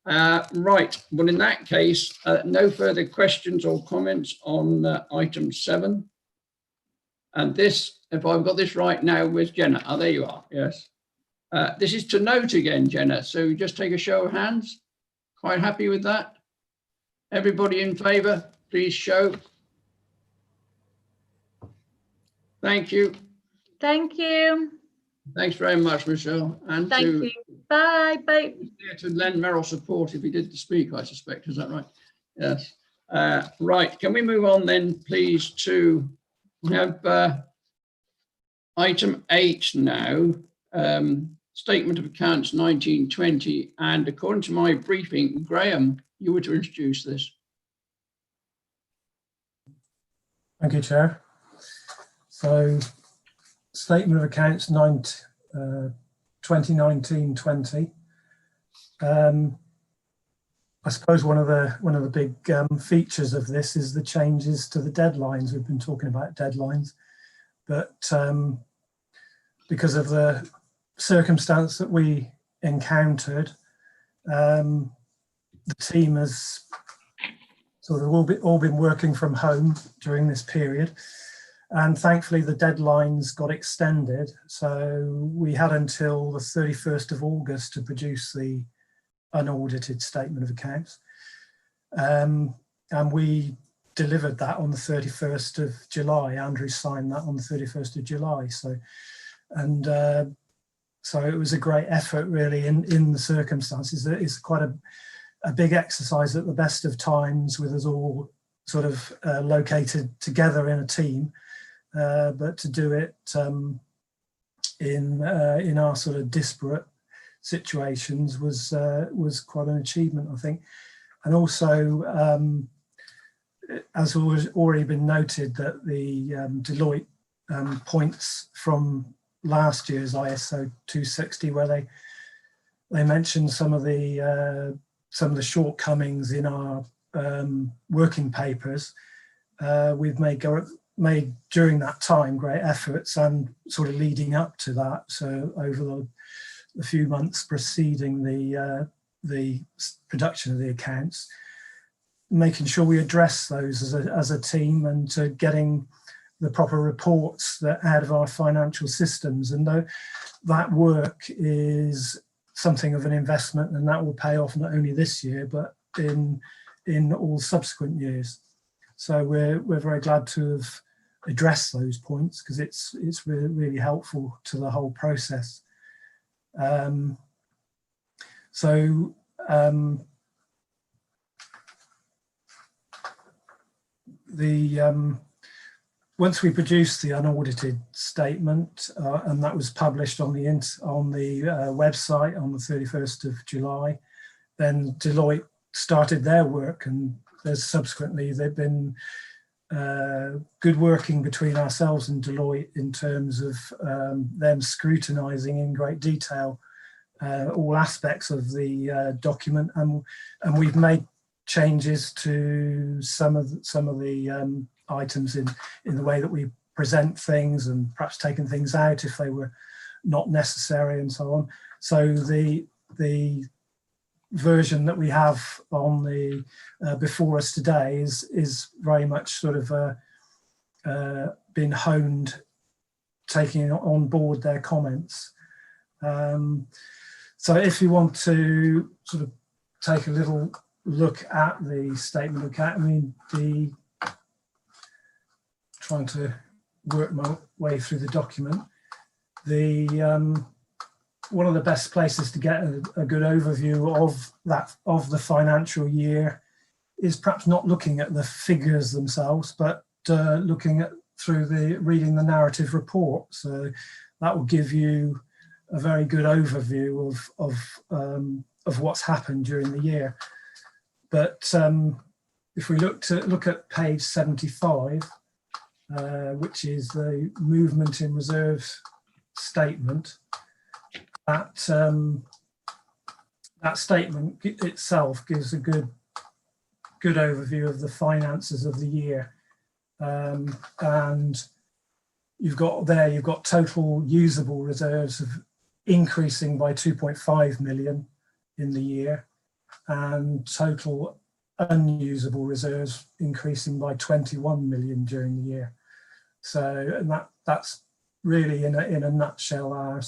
Right. Well, in that case, no further questions or comments on item 7. And this, if I've got this right now, with Jenna. Oh, there you are. Yes. This is to note again, Jenna. So just take a show of hands. Quite happy with that? Everybody in favour, please show. Thank you. Thank you. Thanks very much, Michelle. And Thank you. Bye. Bye. To lend moral support if he did speak, I suspect. Is that right? Yes. Right. Can we move on then, please, to have item 8 now. Statement of accounts 1920. And according to my briefing, Graham, you were to introduce this. Thank you, Chair. So, Statement of Accounts 2019-20. I suppose one of the big features of this is the changes to the deadlines. We've been talking about deadlines, but because of the circumstance that we encountered, the team has sort of all been working from home during this period. And thankfully, the deadlines got extended. So we had until the 31st of August to produce the unaudited statement of accounts. And we delivered that on the 31st of July. Andrew signed that on the 31st of July. So it was a great effort, really, in the circumstances. It's quite a big exercise at the best of times, with us all sort of located together in a team. But to do it in our sort of disparate situations was quite an achievement, I think. And also, as has already been noted, that the Deloitte points from last year's ISO 260, where they mentioned some of the shortcomings in our working papers. We've made during that time great efforts, and sort of leading up to that, so over the few months preceding the production of the accounts, making sure we address those as a team, and to getting the proper reports that out of our financial systems. And that work is something of an investment, and that will pay off not only this year but in all subsequent years. So we're very glad to have addressed those points, because it's really, really helpful to the whole process. Once we produced the unaudited statement, and that was published on the website on the 31st of July, then Deloitte started their work, and subsequently they've been good working between ourselves and Deloitte in terms of them scrutinising in great detail all aspects of the document, and we've made changes to some of the items in the way that we present things, and perhaps taken things out if they were not necessary and so on. So the version that we have on the before us today is very much sort of been honed, taking on board their comments. So if you want to sort of take a little look at the statement of account, I mean, trying to work my way through the document, one of the best places to get a good overview of the financial year is perhaps not looking at the figures themselves, but looking at reading the narrative report. So that will give you a very good overview of what's happened during the year. But if we look at page 75, which is the movement in reserves statement, that statement itself gives a good overview of the finances of the year. And you've got total usable reserves of increasing by 2.5 million in the year, and total unusable reserves increasing by 21 million during the year. So, and that's really in a nutshell our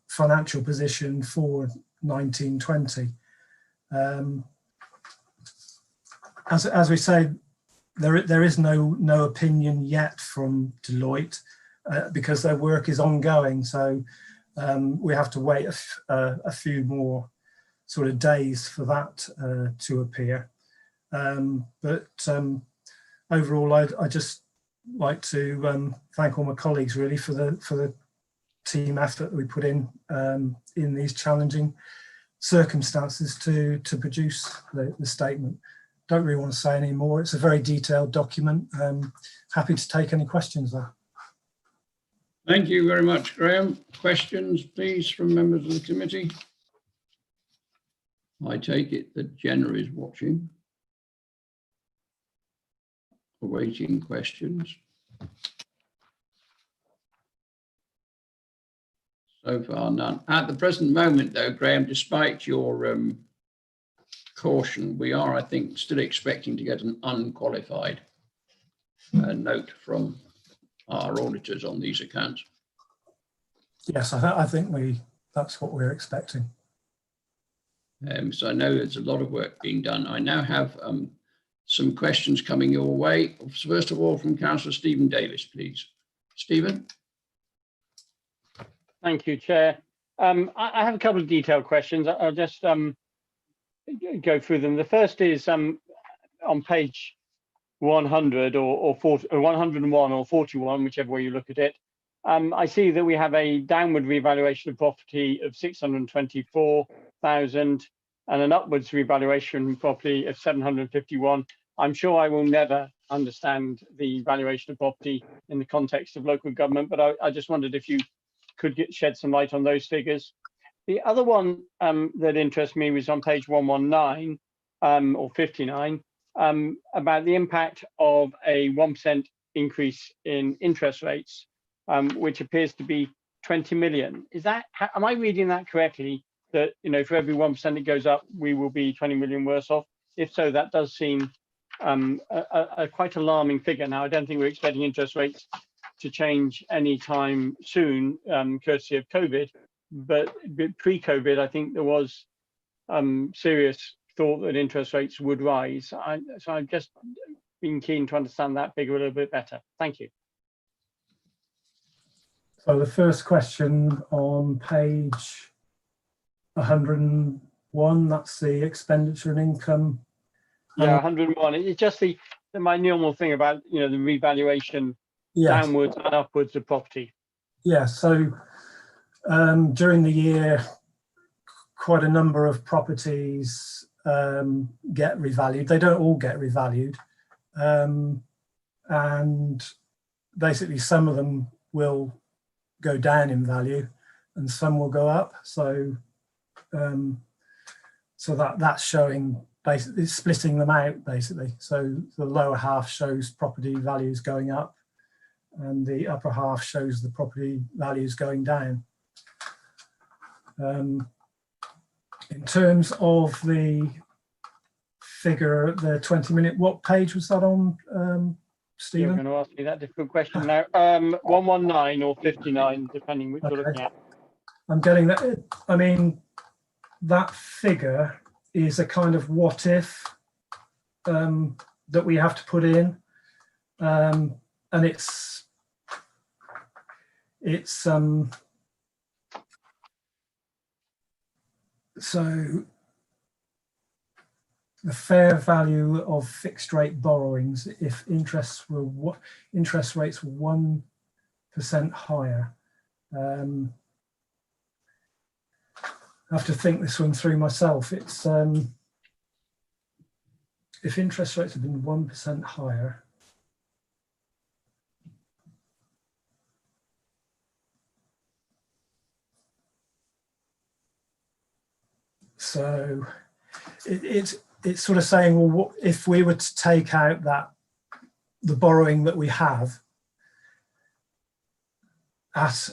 financial position for 1920. As we say, there is no opinion yet from Deloitte because their work is ongoing. So we have to wait a few more sort of days for that to appear. But overall, I just like to thank all my colleagues really for the team effort that we put in these challenging circumstances to produce the statement. Don't really want to say any more. It's a very detailed document. Happy to take any questions there. Thank you very much, Graham. Questions, please, from members of the committee? I take it that Jenna is watching, awaiting questions. So far, none. At the present moment, though, Graham, despite your caution, we are, I think, still expecting to get an unqualified note from our auditors on these accounts. Yes, I think that's what we're expecting. So I know there's a lot of work being done. I now have some questions coming your way. First of all, from Councillor Stephen Davis, please. Stephen. Thank you, Chair. I have a couple of detailed questions. I'll just go through them. The first is on page 100 or 101 or 41, whichever way you look at it. I see that we have a downward revaluation of property of 624,000 and an upwards revaluation of property of 751. I'm sure I will never understand the valuation of property in the context of local government, but I just wondered if you could shed some light on those figures. The other one that interests me was on page 119 or 59 about the impact of a 1% increase in interest rates, which appears to be 20 million. Is that, am I reading that correctly? That, you know, for every 1% it goes up, we will be 20 million worse off? If so, that does seem a quite alarming figure. Now, I don't think we're expecting interest rates to change anytime soon, courtesy of COVID, but pre-COVID, I think there was serious thought that interest rates would rise. So I've just been keen to understand that figure a little bit better. Thank you. So the first question on page 101, that's the expenditure and income. Yeah, 101. It's just my normal thing about, you know, the revaluation downwards and upwards of property. Yeah, so during the year, quite a number of properties get revalued. They don't all get revalued. And basically some of them will go down in value, and some will go up. So that's showing, basically it's splitting them out basically. So the lower half shows property values going up and the upper half shows the property values going down. In terms of the figure, the 20-minute, what page was that on, Stephen? You're going to ask me that difficult question now. 119 or 59, depending which you're looking at. I'm getting that. I mean, that figure is a kind of what if that we have to put in, and it's so the fair value of fixed rate borrowings if interest rates were 1% higher. I have to think this one through myself. It's if interest rates have been 1% higher, so it's sort of saying, well, what if we were to take out the borrowing that we have at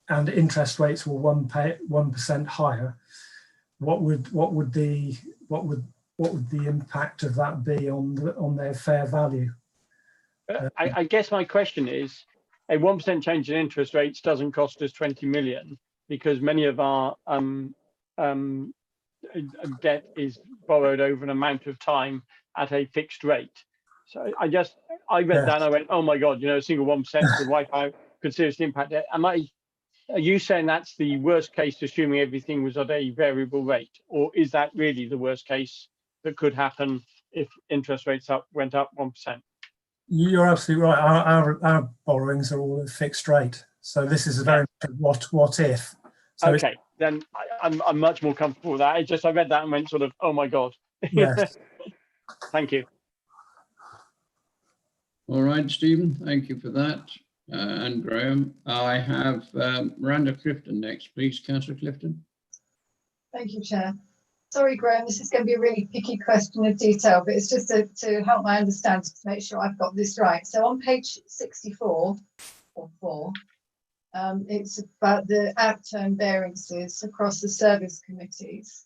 and interest rates were 1% higher, what would the impact of that be on their fair value? I guess my question is, a 1% change in interest rates doesn't cost us 20 million because many of our debt is borrowed over an amount of time at a fixed rate. So I read that and I went, oh my God, a single 1% could wipe out, could seriously impact it. Are you saying that's the worst case, assuming everything was at a variable rate, or is that really the worst case that could happen if interest rates went up 1%? You're absolutely right. Our borrowings are all at fixed rate, so this is a very what if. So okay, then I'm much more comfortable with that. I read that and went sort of, oh my God. Yes. Thank you. All right, Stephen, thank you for that. And Graham, I have Miranda Clifton next, please, Councillor Clifton. Thank you, Chair. Sorry, Graham, this is going to be a really picky question of detail, but it's just to help my understanding to make sure I've got this right. So on page 64 or 4, it's about the outturn variances across the service committees.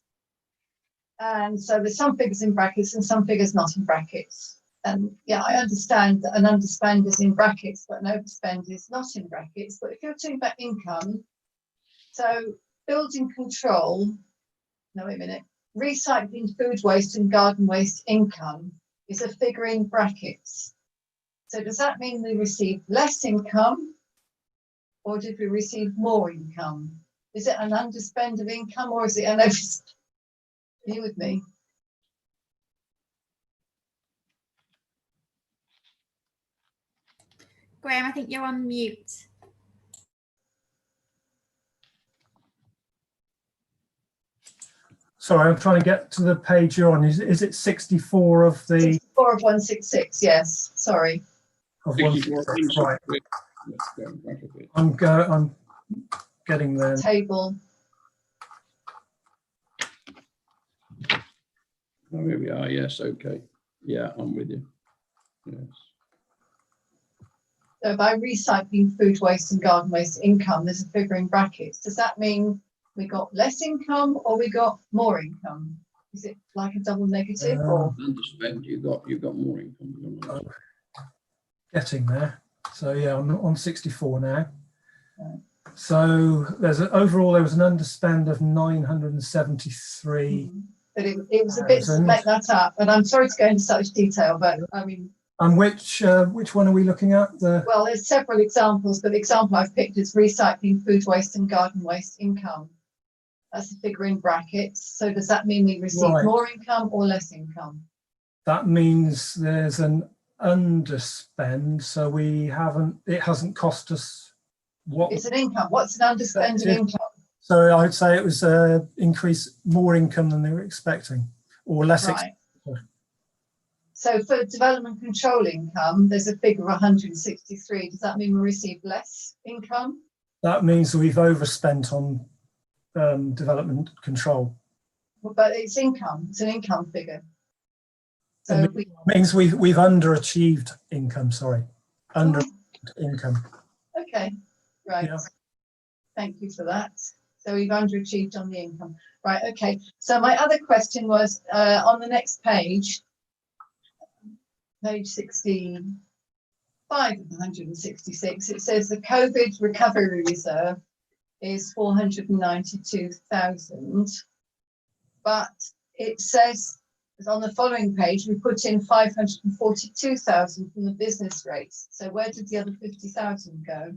And so there's some figures in brackets and some figures not in brackets. And yeah, I understand that an underspend is in brackets, but an overspend is not in brackets. But if you're talking about income, so building control, no, wait a minute, recycling food waste and garden waste income is a figure in brackets. So does that mean we received less income or did we receive more income? Is it an underspend of income or is it an overspend? Are you with me? Graham, I think you're on mute. Sorry, I'm trying to get to the page you're on. Is it 64 of the 64 of 166? Yes. Sorry. Of 166, right. I'm getting there. Table. Oh, here we are. Yes. Okay. Yeah, I'm with you. Yes. So by recycling food waste and garden waste income, there's a figure in brackets. Does that mean we got less income or we got more income? Is it like a double negative or underspend? You got more income. Getting there. So yeah, I'm on 64 now. Right. So overall there was an underspend of 973. But it was a bit to make that up. And I'm sorry to go into such detail, but I mean. And which one are we looking at? Well, there's several examples, but the example I've picked is recycling food waste and garden waste income. That's the figure in brackets. So does that mean we receive more income or less income? That means there's an underspend, so it hasn't cost us what? It's an income. What's an underspend of income? So I'd say it was increase more income than they were expecting, or less. Right. So for development control income, there's a figure of 163. Does that mean we receive less income That means we've overspent on development control. But it's income, it's an income figure. So It means we've underachieved income, sorry. Under income. Okay, right. Yeah. Thank you for that. So we've underachieved on the income. Right, okay. So my other question was on the next page, page 65 of 166, it says the COVID recovery reserve is 492,000, but it says on the following page we put in 542,000 from the business rates. So where did the other 50,000 go?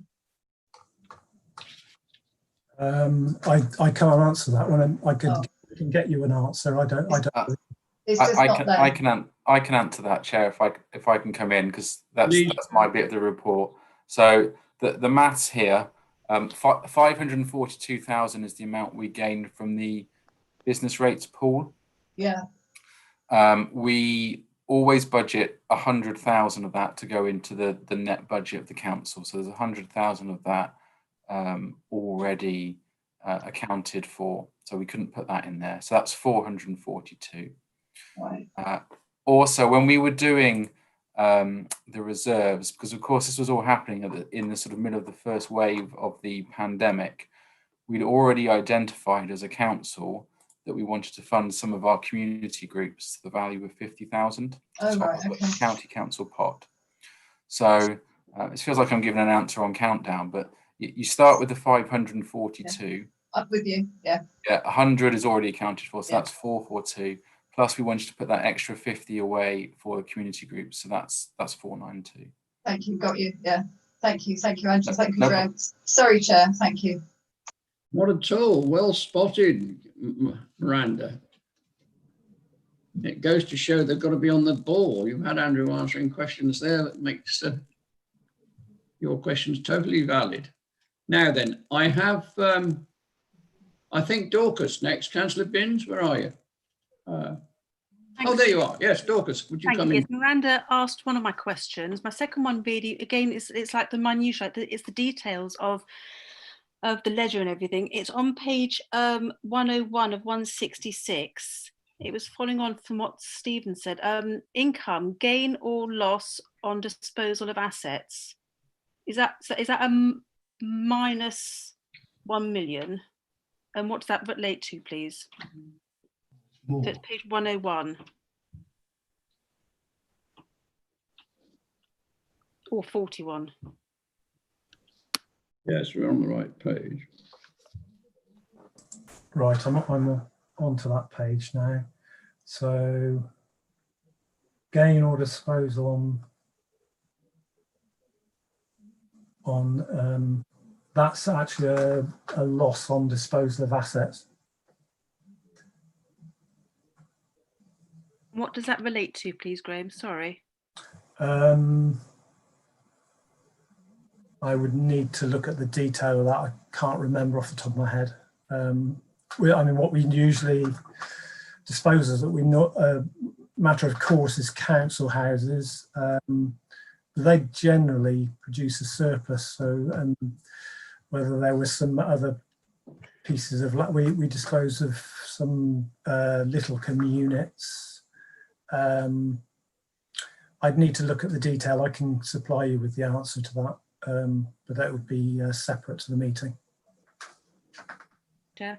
I can't answer that one. I can get you an answer. I don't. It's just not there. I can answer that, Chair, if I can come in, because that's my bit of the report. So the maths here, 542,000 is the amount we gained from the business rates pool. Yeah. We always budget 100,000 of that to go into the net budget of the council. So there's 100,000 of that already accounted for. So we couldn't put that in there. So that's 442. Right. Also, when we were doing the reserves, because of course this was all happening in the sort of middle of the first wave of the pandemic, we'd already identified as a council that we wanted to fund some of our community groups to the value of 50,000 Oh, right, of okay. the county council pot. So it feels like I'm giving an answer on countdown, but you start with the 542. Yeah. Up with you, yeah. Yeah, 100 is already accounted for, so Yeah. that's 442. Plus we wanted to put that extra 50 away for the community groups, so that's 492. Thank you, got you, yeah. Thank you, Andrew, thank you, No Graham. Sorry, Chair, thank you. Not at all. Well spotted, Miranda. It goes to show they've got to be on the ball. You've had Andrew answering questions there that makes your questions totally valid. Now then, I have, I think Dorcas next. Councillor Binns, where are you? Oh, there you are. Yes, Dorcas, would you come in? Yes, Miranda asked one of my questions. My second one really, again, it's like the minutiae, it's the details of the ledger and everything. It's on page 101 of 166. It was following on from what Stephen said. Income, gain or loss on disposal of assets. Is that a minus 1 million? And what does that relate to, please? So it's page 101. Or 41. Yes, we're on the right page. Right, I'm onto that page now. So gain or disposal on that's actually a loss on disposal of assets. What does that relate to, please, Graham? Sorry. I would need to look at the detail of that. I can't remember off the top of my head. I mean, what we usually dispose of that we know matter of course is council houses. They generally produce a surplus. So whether there was some other pieces of we dispose of some little units. I'd need to look at the detail. I can supply you with the answer to that, but that would be separate to the meeting. Yeah.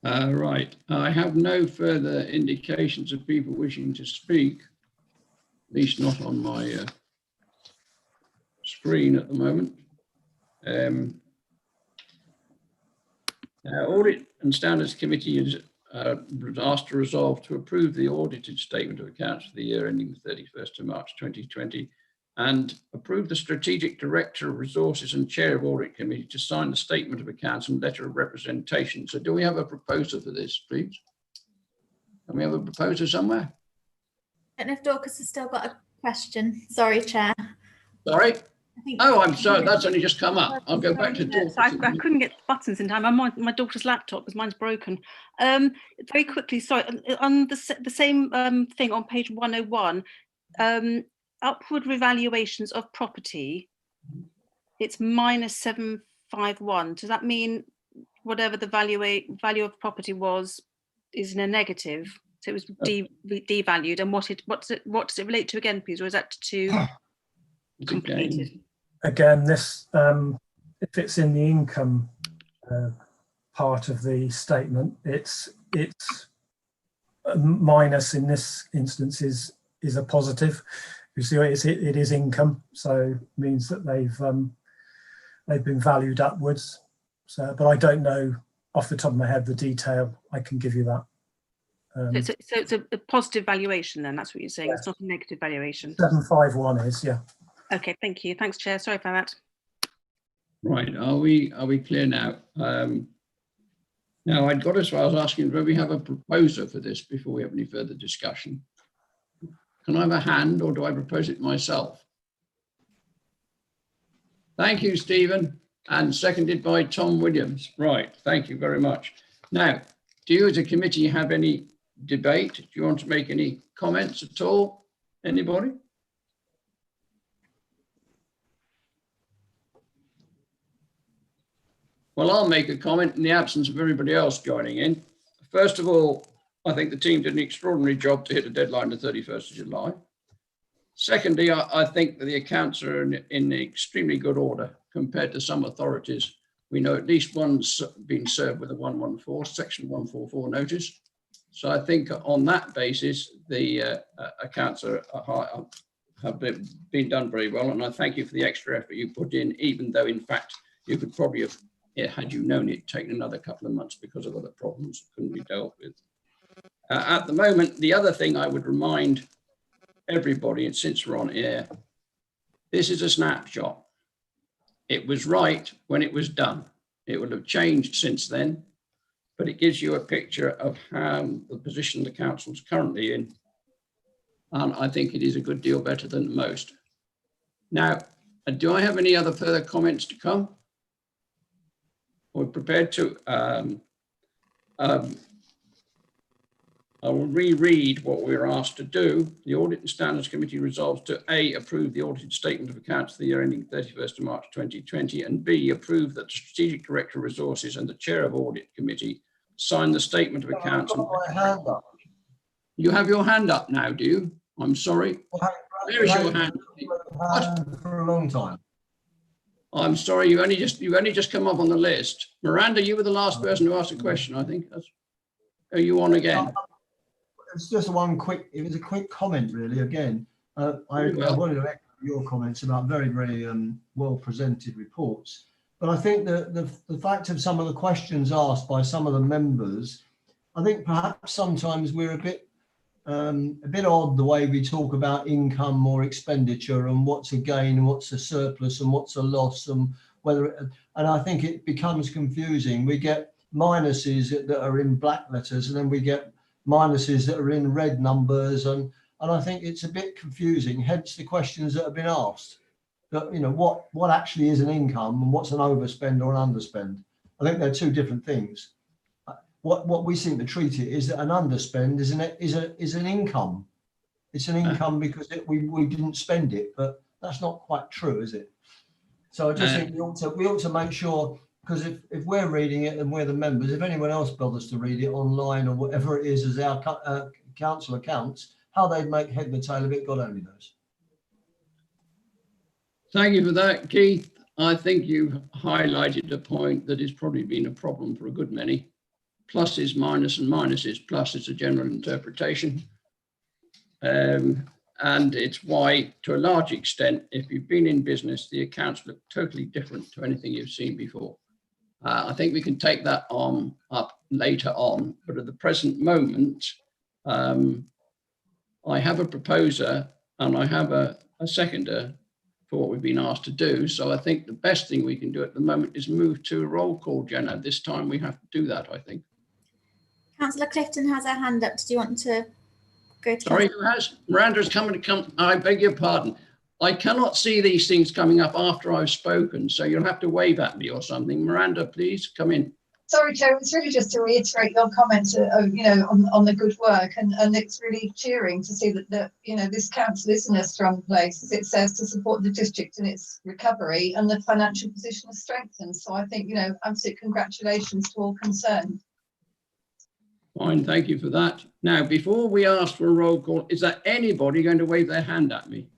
Right, I have no further indications of people wishing to speak, at least not on my screen at the moment. Audit and Standards Committee is asked to resolve to approve the audited statement of accounts for the year ending the 31st of March 2020 and approve the Strategic Director of Resources and Chair of Audit Committee to sign the statement of accounts and letter of representation. So do we have a proposer for this, please? Can we have a proposer somewhere? I don't know if Dorcas has still got a question. Sorry, Chair. Sorry? Oh, I'm sorry, that's only just come up. I'll go back to Dorcas. So I couldn't get the buttons in time. I'm on my daughter's laptop because mine's broken. Very quickly, sorry, on the same thing on page 101, upward revaluations of property, it's minus 751. Does that mean whatever the value of property was is in a negative? So it was devalued, and what does it relate to again, please, or is that to completed? Again, this if it's in the income part of the statement, it's a minus in this instance is a positive. You see, it is income, so it means that they've been valued upwards. So, but I don't know off the top of my head the detail. I can give you that. So it's a positive valuation then, that's what you're saying. Yes. It's not a negative valuation. 751 is, yeah. Okay, thank you. Thanks, Chair. Sorry for that. Right, are we clear now? Now, I'd got as far as asking whether we have a proposer for this before we have any further discussion. Can I have a hand, or do I propose it myself? Thank you, Stephen, and seconded by Tom Williams. Right, thank you very much. Now, do you as a committee have any debate? Do you want to make any comments at all? Anybody? Well, I'll make a comment in the absence of everybody else joining in. First of all, I think the team did an extraordinary job to hit a deadline of 31st of July. Secondly, I think that the accounts are in extremely good order compared to some authorities. We know at least one's been served with a 114, section 144 notice. So I think on that basis, the accounts have been done very well. And I thank you for the extra effort you put in, even though in fact, you could probably have, had you known it, taken another couple of months because of other problems that couldn't be dealt with. At the moment, the other thing I would remind everybody, and since we're on air, this is a snapshot. It was right when it was done. It will have changed since then, but it gives you a picture of how the position the council is currently in. And I think it is a good deal better than most. Now, do I have any other further comments to come? We're prepared to, I will reread what we were asked to do. The Audit and Standards Committee resolves to A, approve the audited statement of accounts for the year ending 31st of March 2020, and B, approve that the Strategic Director of Resources and the Chair of Audit Committee sign the statement of accounts. My hand up. You have your hand up now, do you? I'm sorry. Where is your hand? For a long time. I'm sorry, you've only just come up on the list. Miranda, you were the last person to ask a question, I think. Are you on again? It's just it was a quick comment really, again. I wanted to echo your comments about very, very well presented reports. But I think that the fact of some of the questions asked by some of the members, I think perhaps sometimes we're a bit odd the way we talk about income or expenditure and what's a gain and what's a surplus and what's a loss, and I think it becomes confusing. We get minuses that are in black letters, and then we get minuses that are in red numbers, and I think it's a bit confusing, hence the questions that have been asked. That, you know, what actually is an income and what's an overspend or an underspend. I think they're two different things. What we seem to treat it is that an underspend is an income. It's an income because we didn't spend it, but that's not quite true, is it? So I just think we ought to make sure, because if we're reading it and we're the members, if anyone else bothers to read it online or whatever it is as our council accounts, how they'd make head and tail of it, God only knows. Thank you for that, Keith. I think you've highlighted a point that has probably been a problem for a good many. Pluses, minus and minuses. Plus is a general interpretation. And it's why, to a large extent, if you've been in business, the accounts look totally different to anything you've seen before. I think we can take that up later on, but at the present moment, I have a proposer and I have a seconder for what we've been asked to do. So I think the best thing we can do at the moment is move to a roll call, Jenna. This time we have to do that, I think. Councillor Clifton has her hand up. Do you want to go to? Sorry, who has? Miranda's coming to come. I beg your pardon. I cannot see these things coming up after I've spoken, so you'll have to wave at me or something. Miranda, please come in. Sorry, Chair, it's really just to reiterate your comments, on the good work, and it's really cheering to see that this council is in a strong place, as it says, to support the district in its recovery, and the financial position is strengthened. So I think, absolute congratulations to all concerned. Fine, thank you for that. Now, before we ask for a roll call, is there anybody going to wave their hand at me?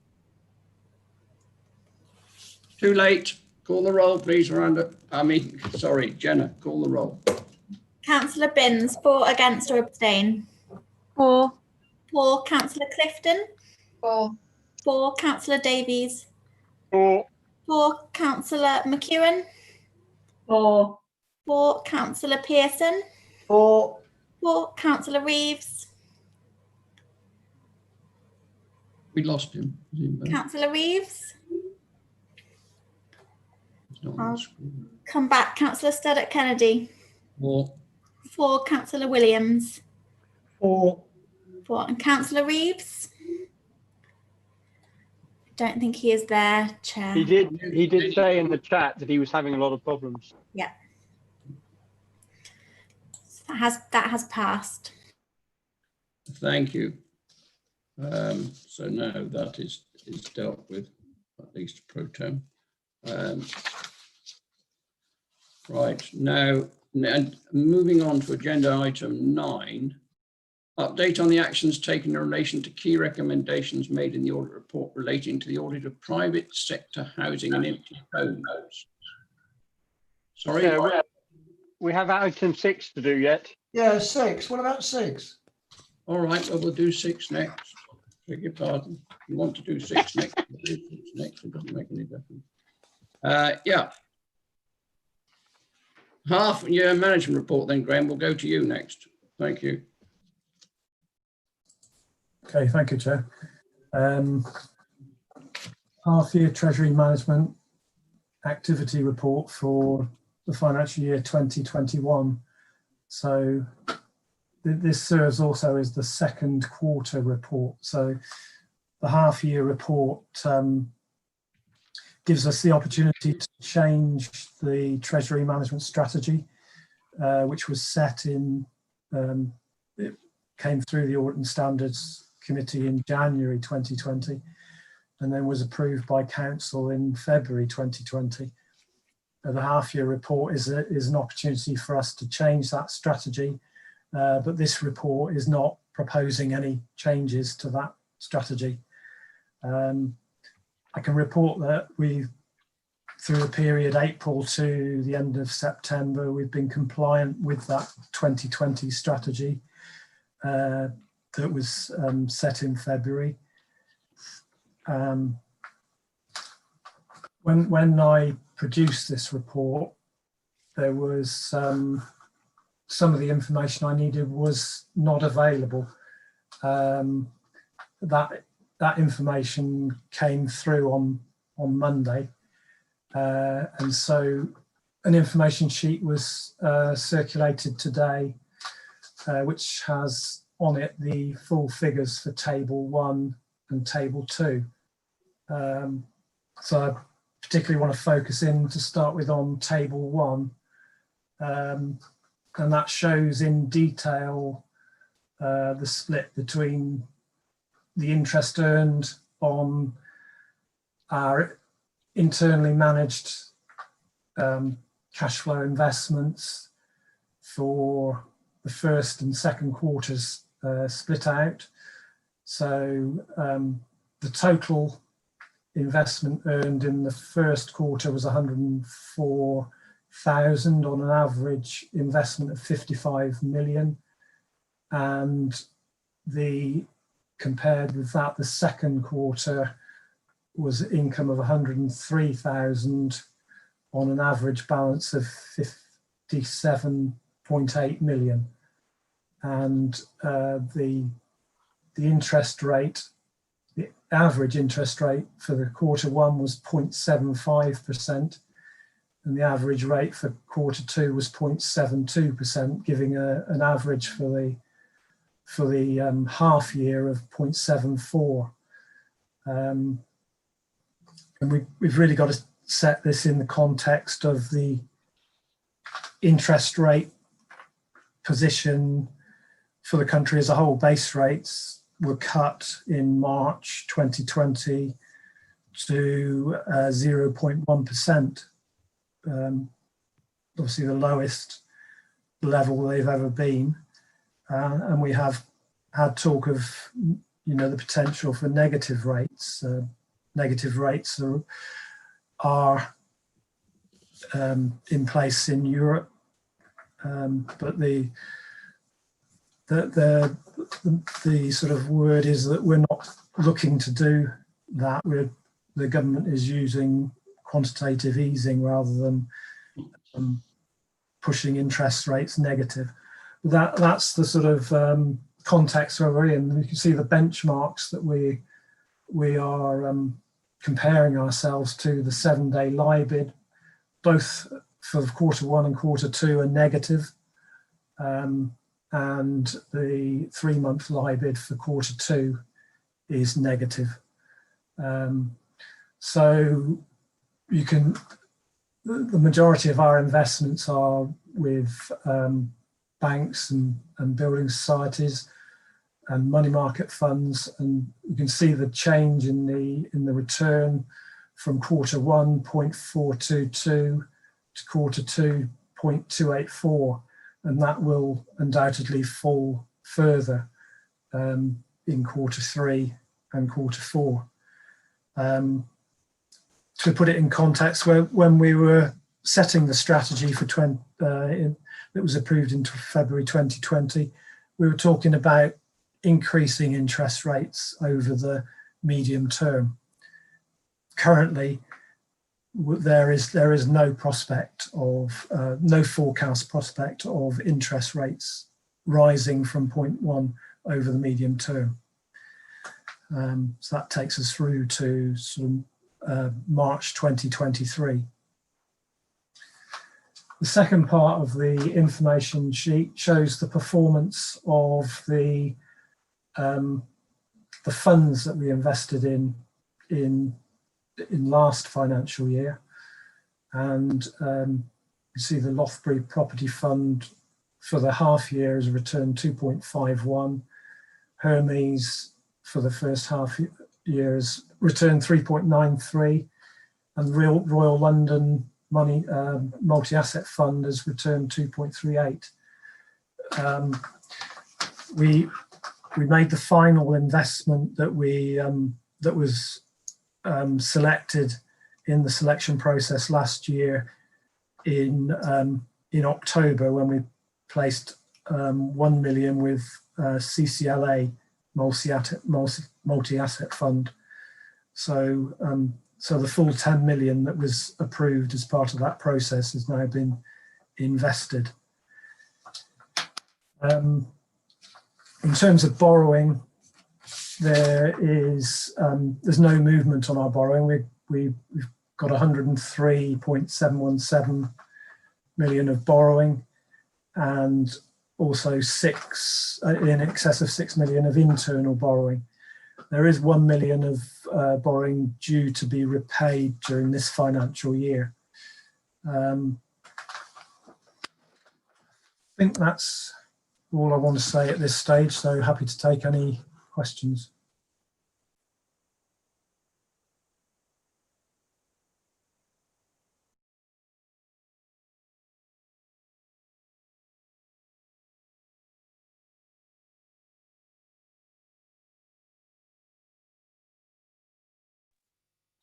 Too late. Call the roll, please, Miranda. Sorry, Jenna, call the roll. Councillor Binns, for, against or abstain? For. For Councillor Clifton? For. For Councillor Davies? For. For Councillor McEwen? For. For Councillor Pearson? For. For Councillor Reeves? We lost him. Councillor Reeves? He's not on the I'll screen. come back. Councillor Studdock Kennedy? For. For Councillor Williams? For. For. And Councillor Reeves? I don't think he is there, Chair. He did say in the chat that he was having a lot of problems. Yeah. That has passed. Thank you. So no, that is dealt with, at least pro tem. Right, now moving on to agenda item 9, update on the actions taken in relation to key recommendations made in the audit report relating to the audit of private sector housing and empty homes. Sorry? Yeah, we have item 6 to do yet. Yeah, 6. What about 6? All right, well, we'll do 6 next. Beg your pardon. You want to do 6 next? We'll do 6 next. It doesn't make any difference. Yeah. Half year management report then, Graham. We'll go to you next. Thank you. Okay, thank you, Chair. Half year Treasury Management activity report for the financial year 2021. So this serves also as the second quarter report. So the half year report gives us the opportunity to change the Treasury Management strategy, which was set in, it came through the Audit and Standards Committee in January 2020, and then was approved by Council in February 2020. The half year report is an opportunity for us to change that strategy, but this report is not proposing any changes to that strategy. I can report that through the period April to the end of September, we've been compliant with that 2020 strategy that was set in February. When I produced this report, there was some of the information I needed was not available. That information came through on Monday, and so an information sheet was circulated today, which has on it the full figures for Table 1 and Table 2. So I particularly want to focus in to start with on Table 1, and that shows in detail the split between the interest earned on our internally managed cash flow investments for the first and second quarters split out. So the total investment earned in the first quarter was 104,000 on an average investment of 55 million, and compared with that, the second quarter was income of 103,000 on an average balance of 57.8 million. And the interest rate, the average interest rate for the quarter 1 was 0.75%, and the average rate for quarter 2 was 0.72%, giving an average for the half year of 0.74. And we've really got to set this in the context of the interest rate position for the country as a whole. Base rates were cut in March 2020 to 0.1%. Obviously the lowest level they've ever been. And we have had talk of, the potential for negative rates. Negative rates are in place in Europe, but the sort of word is that we're not looking to do that. The government is using quantitative easing rather than pushing interest rates negative. That's the sort of context where we're in. You can see the benchmarks that we are comparing ourselves to. The 7-day LIBID, both for Q1 and Q2, are negative, and the 3-month LIBID for Q2 is negative. So you can, the majority of our investments are with banks and building societies and money market funds, and you can see the change in the return from Q1 0.422 to Q2 0.284, and that will undoubtedly fall further in Q3 and Q4. To put it in context, when we were setting the strategy for that was approved in February 2020, we were talking about increasing interest rates over the medium term. Currently, there is no prospect of no forecast prospect of interest rates rising from 0.1 over the medium term. So that takes us through to sort of March 2023. The second part of the information sheet shows the performance of the funds that we invested in last financial year, and you see the Lothbury Property Fund for the half year has returned 2.51. Hermes for the first half year has returned 3.93, and Royal London Money Multi-Asset Fund has returned 2.38. We made the final investment that that was selected in the selection process last year in October, when we placed 1 million with CCLA multi-asset fund. So the full 10 million that was approved as part of that process has now been invested. In terms of borrowing, there's no movement on our borrowing. We've got 103.717 million of borrowing, and also in excess of 6 million of internal borrowing. There is 1 million of borrowing due to be repaid during this financial year. I think that's all I want to say at this stage, so happy to take any questions.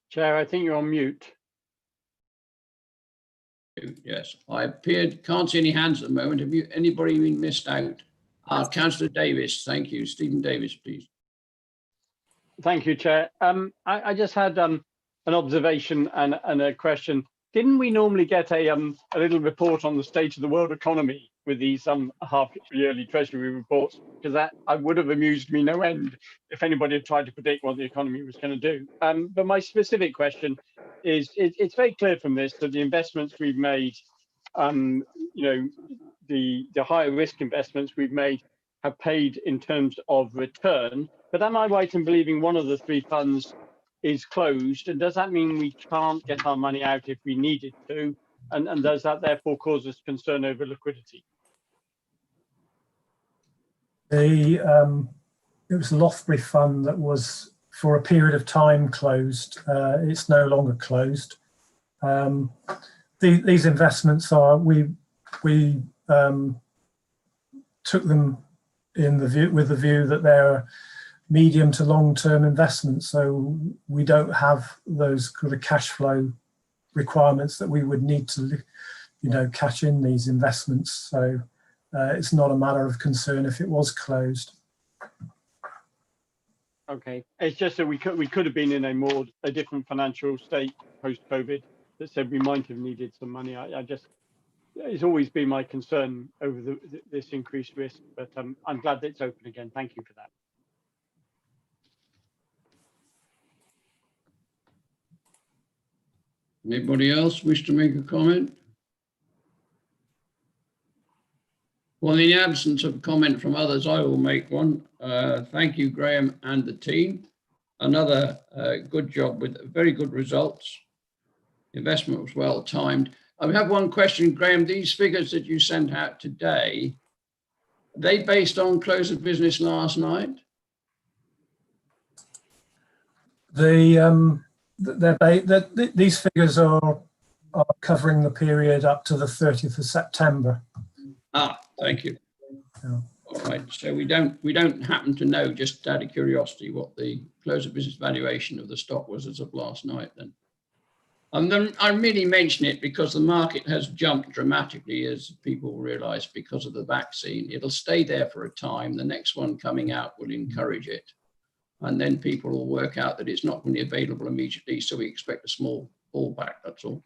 Chair, I think you're on mute. Yes, I can't see any hands at the moment. Have anybody been missed out? Councillor Davis, thank you. Stephen Davis, please. Thank you, Chair. I just had an observation and a question. Didn't we normally get a little report on the state of the world economy with these half-yearly Treasury reports? Because that would have amused me no end if anybody had tried to predict what the economy was going to do. But my specific question is, it's very clear from this that the investments we've made, the higher risk investments we've made have paid in terms of return. But am I right in believing one of the 3 funds is closed? And does that mean we can't get our money out if we needed to? And does that therefore cause us concern over liquidity? It was the Lothbury Fund that was for a period of time closed. It's no longer closed. These investments are, we took them with the view that they're medium to long-term investments. So we don't have those kind of cash flow requirements that we would need to, cash in these investments. So it's not a matter of concern if it was closed. Okay, it's just that we could have been in a different financial state post-COVID that said we might have needed some money. It's always been my concern over this increased risk, but I'm glad that it's open again. Thank you for that. Anybody else wish to make a comment? Well, in the absence of comment from others, I will make one. Thank you, Graham and the team. Another good job with very good results. Investment was well timed. I have one question, Graham. These figures that you sent out today, are they based on close of business last night? These figures are covering the period up to the 30th of September. Ah, thank you. Yeah. All right. So we don't happen to know, just out of curiosity, what the close of business valuation of the stock was as of last night then. And then I really mention it because the market has jumped dramatically, as people realize, because of the vaccine. It'll stay there for a time. The next one coming out will encourage it. And then people will work out that it's not going to be available immediately. So we expect a small pullback, that's all.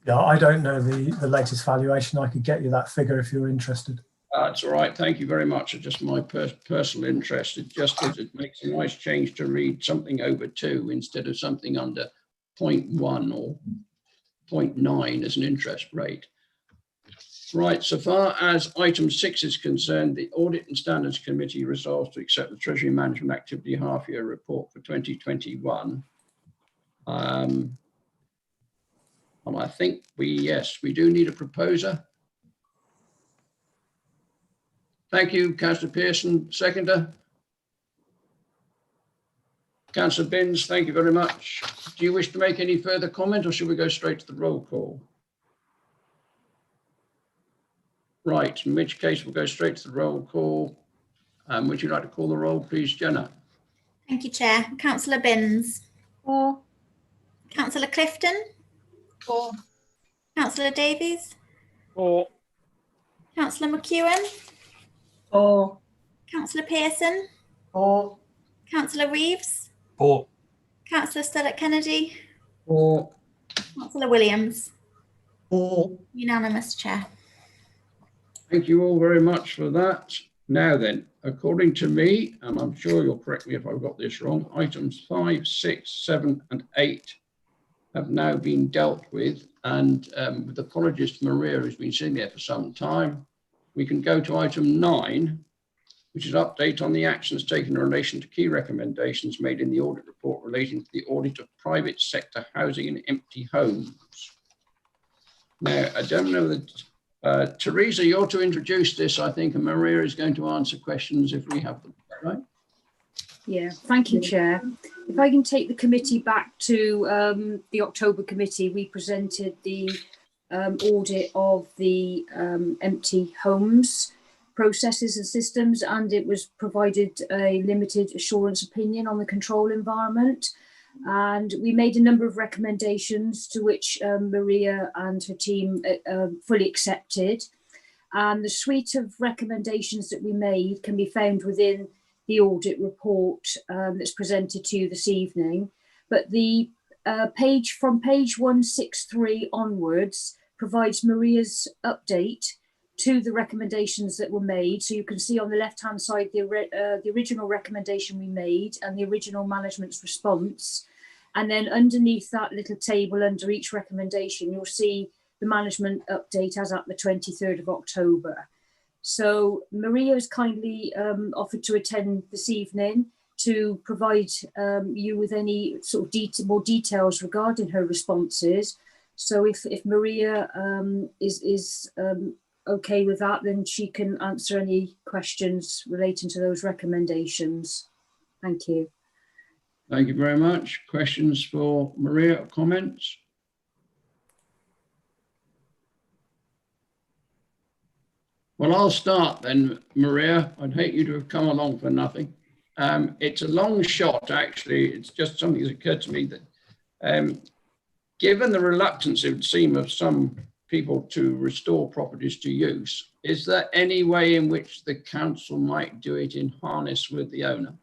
Yeah, I don't know the latest valuation. I could get you that figure if you're interested. That's all right. Thank you very much. It's just my personal interest. It just is, it makes a nice change to read something over 2 instead of something under 0.1 or 0.9 as an interest rate. Right, so far as item 6 is concerned, the Audit and Standards Committee resolves to accept the Treasury Management Activity Half-Year Report for 2021. And I think we do need a proposer. Thank you, Councillor Pearson. Seconder? Councillor Binns, thank you very much. Do you wish to make any further comment or should we go straight to the roll call? Right, in which case we'll go straight to the roll call. Would you like to call the roll, please, Jenna? Thank you, Chair. Councillor Binns. 4. Councillor Clifton. 4. Councillor Davies. 4. Councillor McEwen. 4. Councillor Pearson. 4. Councillor Reeves. 4. Councillor Stellett-Kennedy. 4. Councillor Williams. 4. Unanimous, Chair. Thank you all very much for that. Now then, according to me, and I'm sure you'll correct me if I've got this wrong, items 5, 6, 7 and 8 have now been dealt with. And with apologies to Maria, who's been sitting there for some time, we can go to item 9, which is update on the actions taken in relation to key recommendations made in the audit report relating to the audit of private sector housing and empty homes. Now, I don't know that Teresa, you're to introduce this, I think, and Maria is going to answer questions if we have them, right? Yeah, thank you, Chair. If I can take the committee back to the October committee, we presented the audit of the empty homes processes and systems, and it was provided a limited assurance opinion on the control environment. And we made a number of recommendations to which Maria and her team fully accepted. And the suite of recommendations that we made can be found within the audit report that's presented to you this evening. But the from page 163 onwards provides Maria's update to the recommendations that were made. So you can see on the left-hand side the original recommendation we made and the original management's response. And then underneath that little table under each recommendation, you'll see the management update as at the 23rd of October. So Maria has kindly offered to attend this evening to provide you with any sort of more details regarding her responses. So if Maria is okay with that, then she can answer any questions relating to those recommendations. Thank you. Thank you very much. Questions for Maria or comments? Well, I'll start then, Maria. I'd hate you to have come along for nothing. It's a long shot, actually. It's just something that's occurred to me that given the reluctance, it would seem, of some people to restore properties to use, is there any way in which the council might do it in harness with the owner?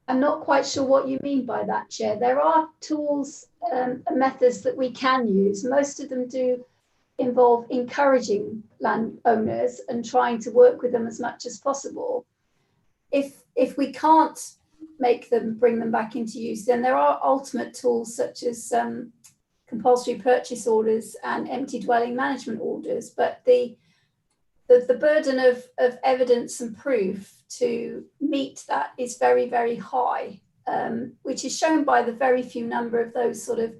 I'm not quite sure what you mean by that, Chair. There are tools and methods that we can use. Most of them do involve encouraging landowners and trying to work with them as much as possible. If we can't make them, bring them back into use, then there are ultimate tools such as compulsory purchase orders and empty dwelling management orders. But the burden of evidence and proof to meet that is very, very high, which is shown by the very few number of those sort of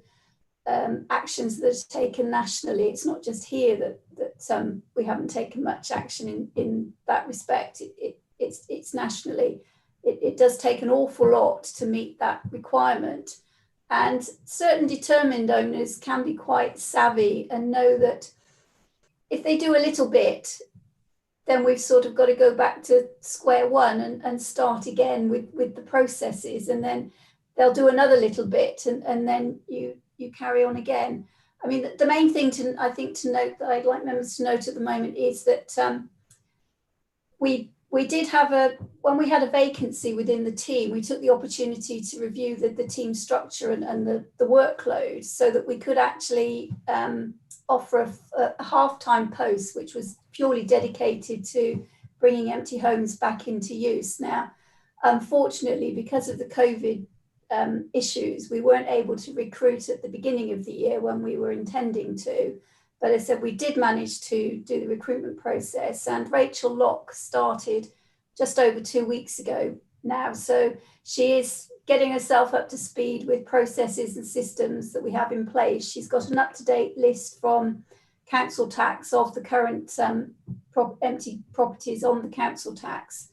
actions that are taken nationally. It's not just here that we haven't taken much action in that respect. It's nationally. It does take an awful lot to meet that requirement. And certain determined owners can be quite savvy and know that if they do a little bit, then we've sort of got to go back to square one and start again with the processes. And then they'll do another little bit and then you carry on again. I mean, the main thing I think to note that I'd like members to note at the moment is that we did have when we had a vacancy within the team, we took the opportunity to review the team structure and the workload so that we could actually offer a half-time post, which was purely dedicated to bringing empty homes back into use. Now, unfortunately, because of the COVID issues, we weren't able to recruit at the beginning of the year when we were intending to. But as I said, we did manage to do the recruitment process, and Rachel Locke started just over 2 weeks ago now. So she is getting herself up to speed with processes and systems that we have in place. She's got an up-to-date list from council tax of the current empty properties on the council tax.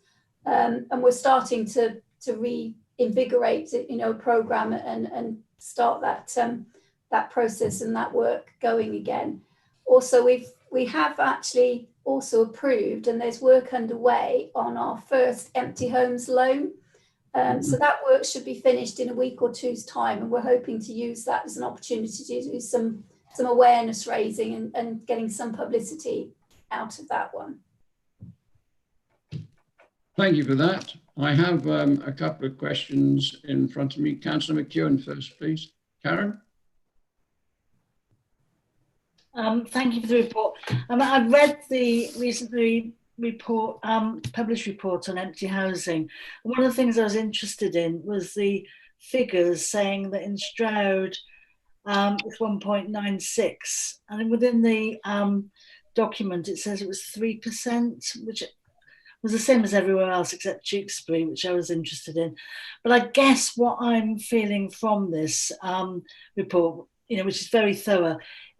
And we're starting to reinvigorate, a programme and start that process and that work going again. Also, we have actually also approved, and there's work underway on our first empty homes loan. So that work should be finished in a week or two's time, and we're hoping to use that as an opportunity to do some awareness raising and getting some publicity out of that one. Thank you for that. I have a couple of questions in front of me. Councillor McEwen first, please. Karen? Thank you for the report. I've read the recently published report on empty housing. One of the things I was interested in was the figures saying that in Stroud it's 1.96, and within the document it says it was 3%, which was the same as everywhere else except Tewkesbury, which I was interested in. But I guess what I'm feeling from this report, which is very thorough,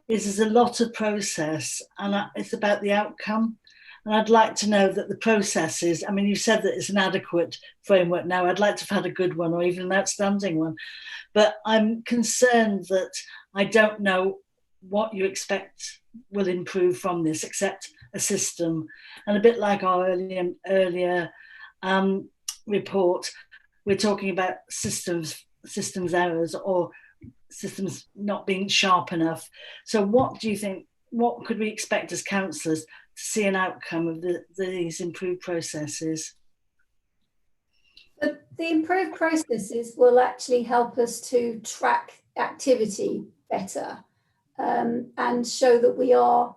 is there's a lot of process, and it's about the outcome. And I'd like to know that the process is, you said that it's an adequate framework now. I'd like to have had a good one or even an outstanding one. But I'm concerned that I don't know what you expect will improve from this, except a system. And a bit like our earlier report, we're talking about systems errors or systems not being sharp enough. So what do you think, what could we expect as councillors to see an outcome of these improved processes? The improved processes will actually help us to track activity better and show that we are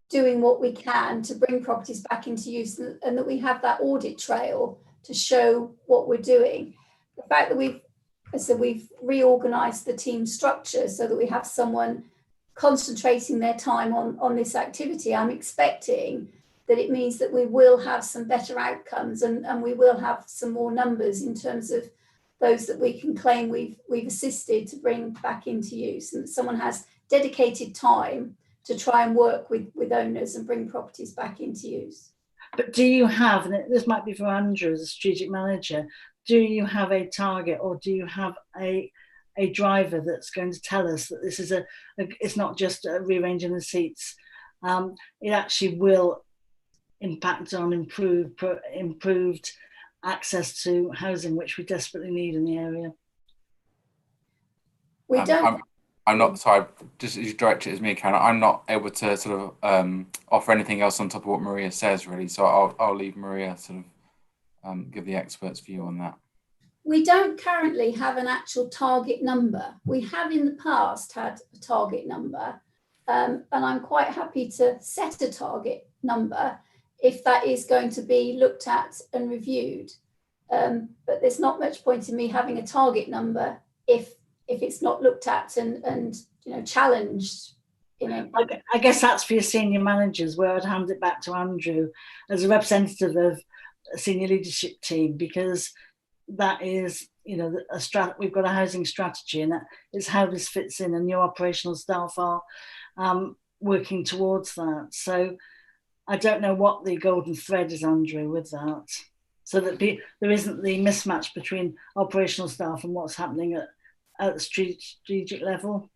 doing what we can to bring properties back into use, and that we have that audit trail to show what we're doing. The fact that we've reorganised the team structure so that we have someone concentrating their time on this activity, I'm expecting that it means that we will have some better outcomes and we will have some more numbers in terms of those that we can claim we've assisted to bring back into use, and that someone has dedicated time to try and work with owners and bring properties back into use. But do you have, and this might be for Andrew as a strategic manager, do you have a target, or do you have a driver that's going to tell us that this is it's not just rearranging the seats, it actually will impact on improved access to housing, which we desperately need in the area? We don't. I'm not, sorry, just as you direct it as me, Karen, I'm not able to sort of offer anything else on top of what Maria says, really. So I'll leave Maria sort of give the expert's view on that. We don't currently have an actual target number. We have in the past had a target number, and I'm quite happy to set a target number if that is going to be looked at and reviewed. But there's not much point in me having a target number if it's not looked at and challenged. I guess that's for your senior managers, where I'd hand it back to Andrew as a representative of a senior leadership team, because that is, we've got a housing strategy, and that is how this fits in, and your operational staff are working towards that. So I don't know what the golden thread is, Andrew, with that, so that there isn't the mismatch between operational staff and what's happening at the strategic level.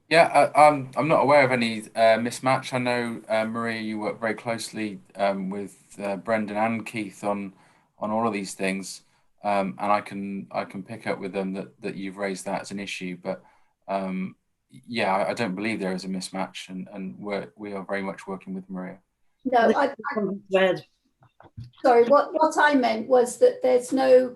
Yeah, I'm not aware of any mismatch. I know, Maria, you work very closely with Brendan and Keith on all of these things, and I can pick up with them that you've raised that as an issue. But yeah, I don't believe there is a mismatch, and we are very much working with Maria. No, sorry, what I meant was that there's no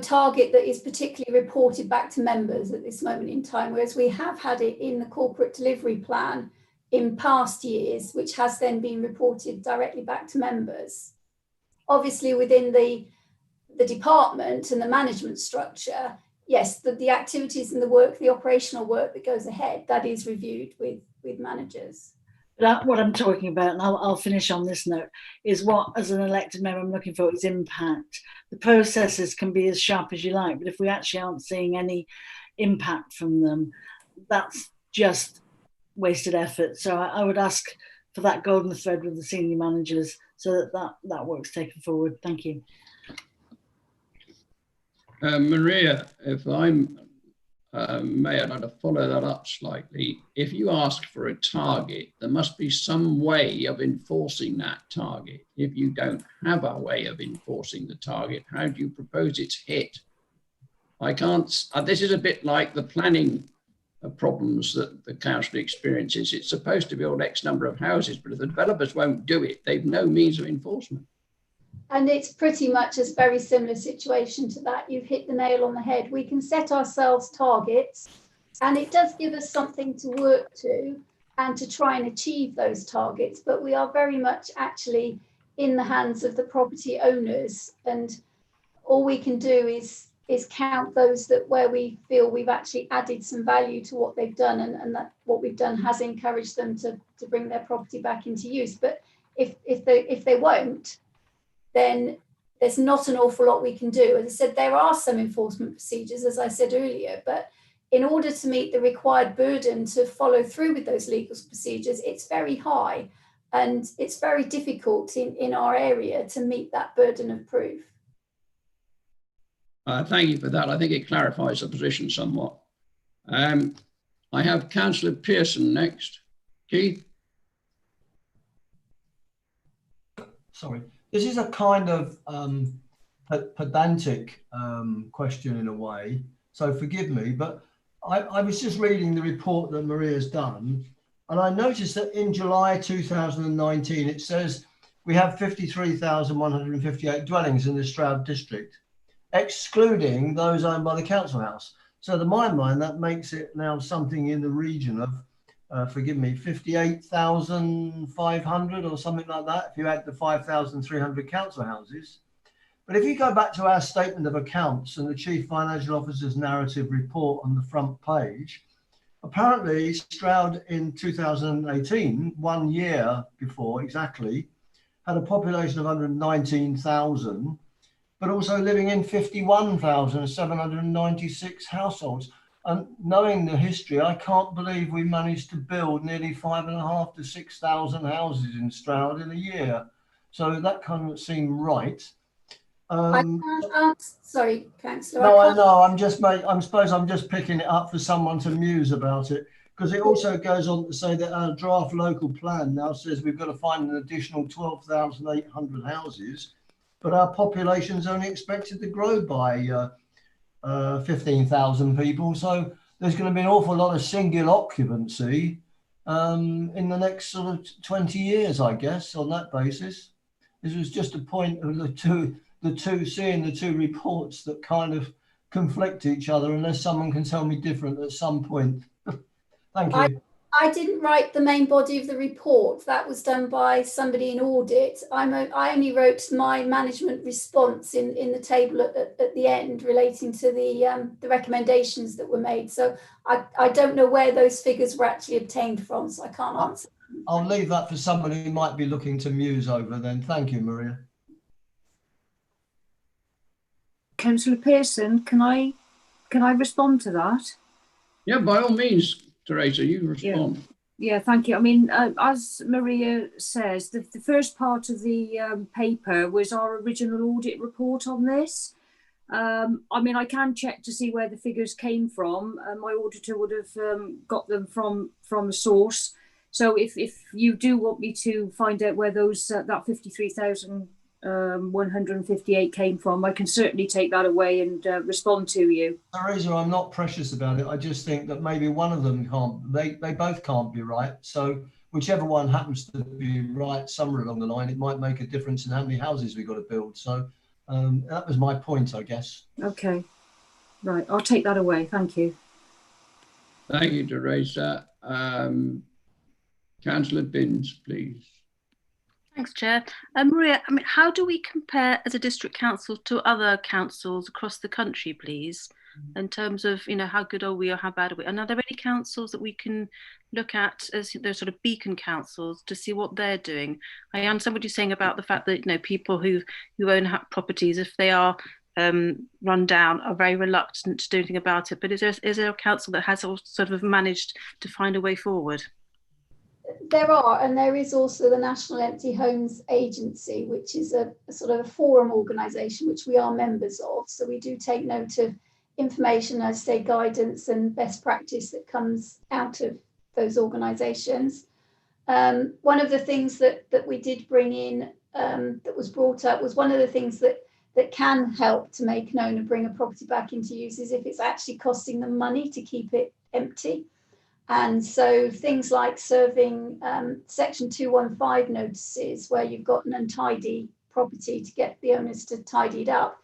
target that is particularly reported back to members at this moment in time, whereas we have had it in the corporate delivery plan in past years, which has then been reported directly back to members. Obviously, within the department and the management structure, yes, the activities and the work, the operational work that goes ahead, that is reviewed with managers. What I'm talking about, and I'll finish on this note, is what, as an elected member, I'm looking for is impact. The processes can be as sharp as you like, but if we actually aren't seeing any impact from them, that's just wasted effort. So I would ask for that golden thread with the senior managers, so that work's taken forward. Thank you. Maria, if I'm may, I'd like to follow that up slightly. If you ask for a target, there must be some way of enforcing that target. If you don't have a way of enforcing the target, how do you propose it's hit? I can't, this is a bit like the planning problems that the council experiences. It's supposed to build X number of houses, but if the developers won't do it, they've no means of enforcement. And it's pretty much a very similar situation to that. You've hit the nail on the head. We can set ourselves targets, and it does give us something to work to and to try and achieve those targets. But we are very much actually in the hands of the property owners, and all we can do is count those that where we feel we've actually added some value to what they've done, and that what we've done has encouraged them to bring their property back into use. But if they won't, then there's not an awful lot we can do. As I said, there are some enforcement procedures, as I said earlier, but in order to meet the required burden to follow through with those legal procedures, it's very high, and it's very difficult in our area to meet that burden of proof. Thank you for that. I think it clarifies the position somewhat. I have Councillor Pearson next. Keith? Sorry. This is a kind of pedantic question in a way, so forgive me, but I was just reading the report that Maria's done, and I noticed that in July 2019, it says we have 53,158 dwellings in the Stroud district, excluding those owned by the council house. So to my mind, that makes it now something in the region of forgive me, 58,500 or something like that, if you add the 5,300 council houses. But if you go back to our statement of accounts and the Chief Financial Officer's narrative report on the front page, apparently Stroud in 2018, 1 year before exactly, had a population of 119,000, but also living in 51,796 households. And knowing the history, I can't believe we managed to build nearly 5,500 to 6,000 houses in Stroud in a year. So that kind of seemed right. I can't sorry, Councillor. No, I know. I suppose I'm just picking it up for someone to muse about it, because it also goes on to say that our draft local plan now says we've got to find an additional 12,800 houses, but our population's only expected to grow by 15,000 people. So there's going to be an awful lot of single occupancy in the next sort of 20 years, I guess, on that basis. This was just a point of seeing the two reports that kind of conflict each other, unless someone can tell me different at some point. Thank you. I didn't write the main body of the report. That was done by somebody in audit. I only wrote my management response in the table at the end relating to the recommendations that were made. So I don't know where those figures were actually obtained from, so I can't answer. I'll leave that for somebody who might be looking to muse over then. Thank you, Maria. Councillor Pearson, can I respond to that? Yeah, by all means, Teresa, you respond. Yeah, thank you. I mean, as Maria says, the first part of the paper was our original audit report on this. I mean, I can check to see where the figures came from. My auditor would have got them from a source. So if you do want me to find out where those that 53,158 came from, I can certainly take that away and respond to you. Teresa, I'm not precious about it. I just think that maybe one of them can't, they both can't be right. So whichever one happens to be right somewhere along the line, it might make a difference in how many houses we've got to build. So that was my point, I guess. Okay, right, I'll take that away. Thank you. Thank you, Teresa. Councillor Binns, please. Thanks, Chair. Maria, I mean, how do we compare as a district council to other councils across the country, please, in terms of, you know, how good are we or how bad are we? And are there any councils that we can look at as those sort of beacon councils to see what they're doing? I understand what you're saying about the fact that, you know, people who own properties, if they are run down, are very reluctant to do anything about it. But is there a council that has sort of managed to find a way forward? There are, and there is also the National Empty Homes Agency, which is a sort of a forum organisation which we are members of. So we do take note of information, as say guidance and best practice that comes out of those organisations. One of the things that we did bring in that was brought up was one of the things that can help to make known and bring a property back into use is if it's actually costing them money to keep it empty. And so things like serving Section 215 notices where you've got an untidy property to get the owners to tidy it up.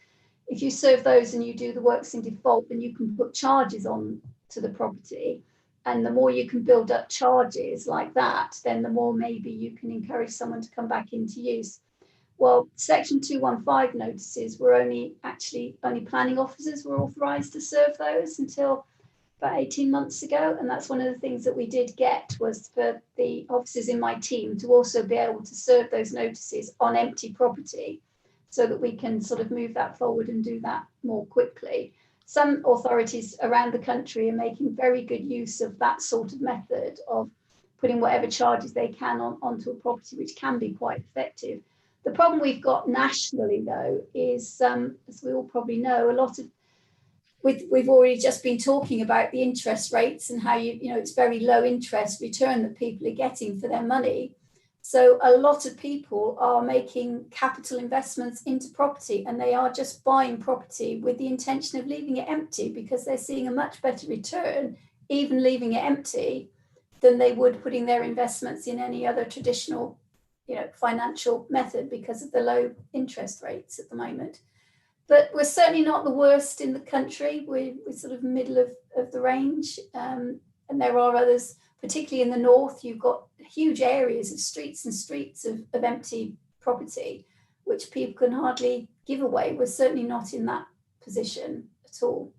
If you serve those and you do the works in default, then you can put charges on to the property. And the more you can build up charges like that, then the more maybe you can encourage someone to come back into use. Well, Section 215 notices were only planning officers were authorised to serve those until about 18 months ago. And that's one of the things that we did get was for the officers in my team to also be able to serve those notices on empty property so that we can sort of move that forward and do that more quickly. Some authorities around the country are making very good use of that sort of method of putting whatever charges they can onto a property, which can be quite effective. The problem we've got nationally, though, is, as we all probably know, a lot of we've already just been talking about the interest rates and how you know it's very low interest return that people are getting for their money. So a lot of people are making capital investments into property and they are just buying property with the intention of leaving it empty because they're seeing a much better return, even leaving it empty, than they would putting their investments in any other traditional, you know, financial method because of the low interest rates at the moment. But we're certainly not the worst in the country. We're sort of middle of the range. And there are others, particularly in the north, you've got huge areas of streets and streets of empty property, which people can hardly give away. We're certainly not in that position at all.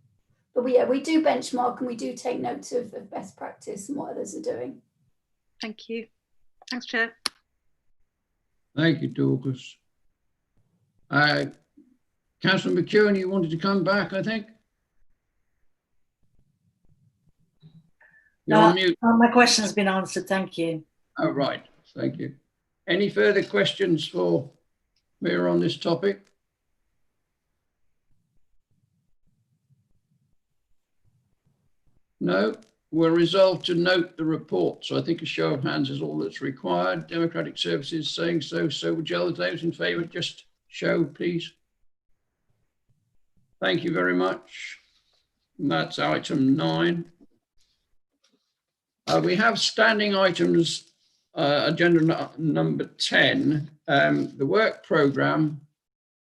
But we do benchmark and we do take note of best practice and what others are doing. Thank you. Thanks, Chair. Thank you, Dorcas. Councillor McEwen, you wanted to come back, I think? You're on mute. My question has been answered. Thank you. Oh, right. Thank you. Any further questions for me on this topic? No, we're resolved to note the report. So I think a show of hands is all that's required. Democratic Services saying so. So would you, those in favour, just show, please. Thank you very much. And that's item 9. We have standing items, agenda number 10, the work programme.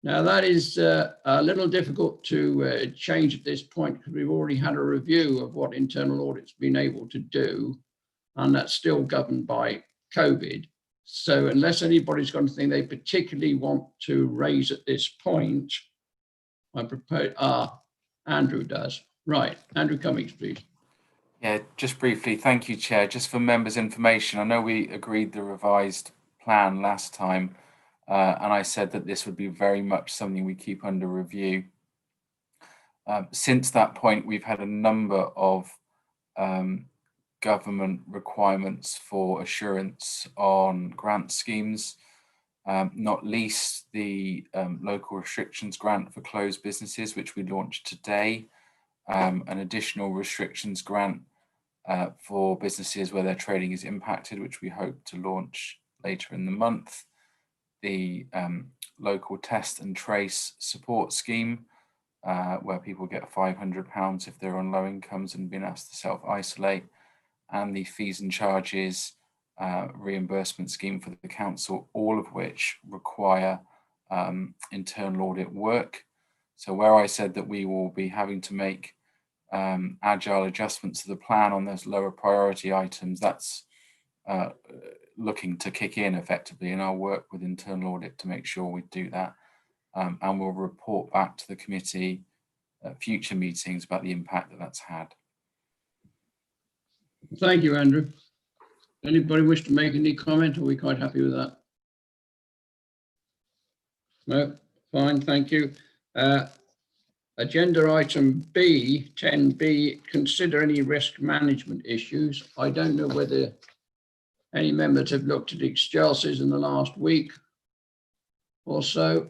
Now that is a little difficult to change at this point because we've already had a review of what internal audit's been able to do, and that's still governed by COVID. So unless anybody's got anything they particularly want to raise at this point, I propose, Andrew does. Right, Andrew Cummings, please. Yeah, just briefly, thank you, Chair. Just for members' information, I know we agreed the revised plan last time, and I said that this would be very much something we keep under review. Since that point, we've had a number of government requirements for assurance on grant schemes, not least the local restrictions grant for closed businesses, which we launched today, an additional restrictions grant for businesses where their trading is impacted, which we hope to launch later in the month, the local test and trace support scheme, where people get £500 if they're on low incomes and been asked to self-isolate, and the fees and charges reimbursement scheme for the council, all of which require internal audit work. So where I said that we will be having to make agile adjustments to the plan on those lower priority items, that's looking to kick in effectively in our work with internal audit to make sure we do that. And we'll report back to the committee at future meetings about the impact that that's had. Thank you, Andrew. Anybody wish to make any comment, or are we quite happy with that? No, fine, thank you. Agenda item B, 10B, consider any risk management issues. I don't know whether any members have looked at Excelsis in the last week or so.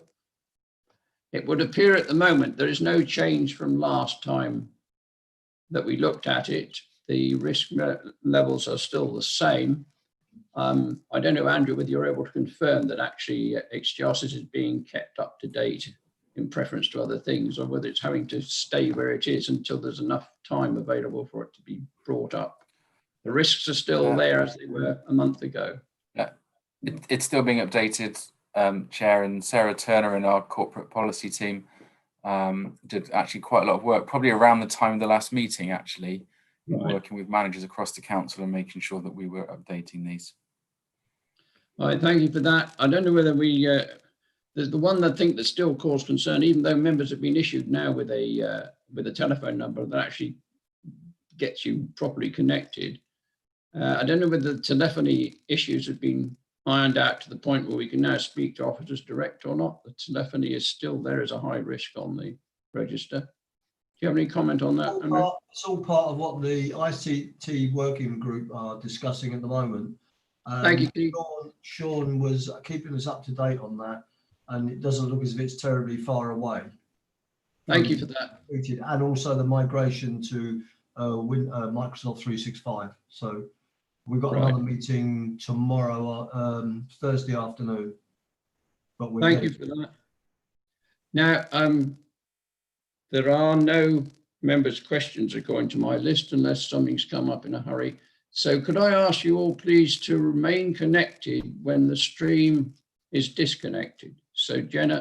It would appear at the moment there is no change from last time that we looked at it. The risk levels are still the same. I don't know, Andrew, whether you're able to confirm that actually Excelsis is being kept up to date in preference to other things, or whether it's having to stay where it is until there's enough time available for it to be brought up. The risks are still there as they were a month ago. Yeah, it's still being updated, Chair, and Sarah Turner in our corporate policy team did actually quite a lot of work, probably around the time of the last meeting, actually, working with managers across the council and making sure that we were updating these. All right, thank you for that. I don't know whether we, there's the one that I think that still caused concern, even though members have been issued now with a telephone number that actually gets you properly connected. I don't know whether the telephony issues have been ironed out to the point where we can now speak to officers direct or not. The telephony is still there as a high risk on the register. Do you have any comment on that? It's all part of what the ICT working group are discussing at the moment. Thank you, Keith. Sean was keeping us up to date on that, and it doesn't look as if it's terribly far away. Thank you for that. And also the migration to Microsoft 365. So we've got another meeting tomorrow, Thursday afternoon. But thank you for that. Now, there are no members' questions according to my list, unless something's come up in a hurry. So could I ask you all please to remain connected when the stream is disconnected? So Jenna,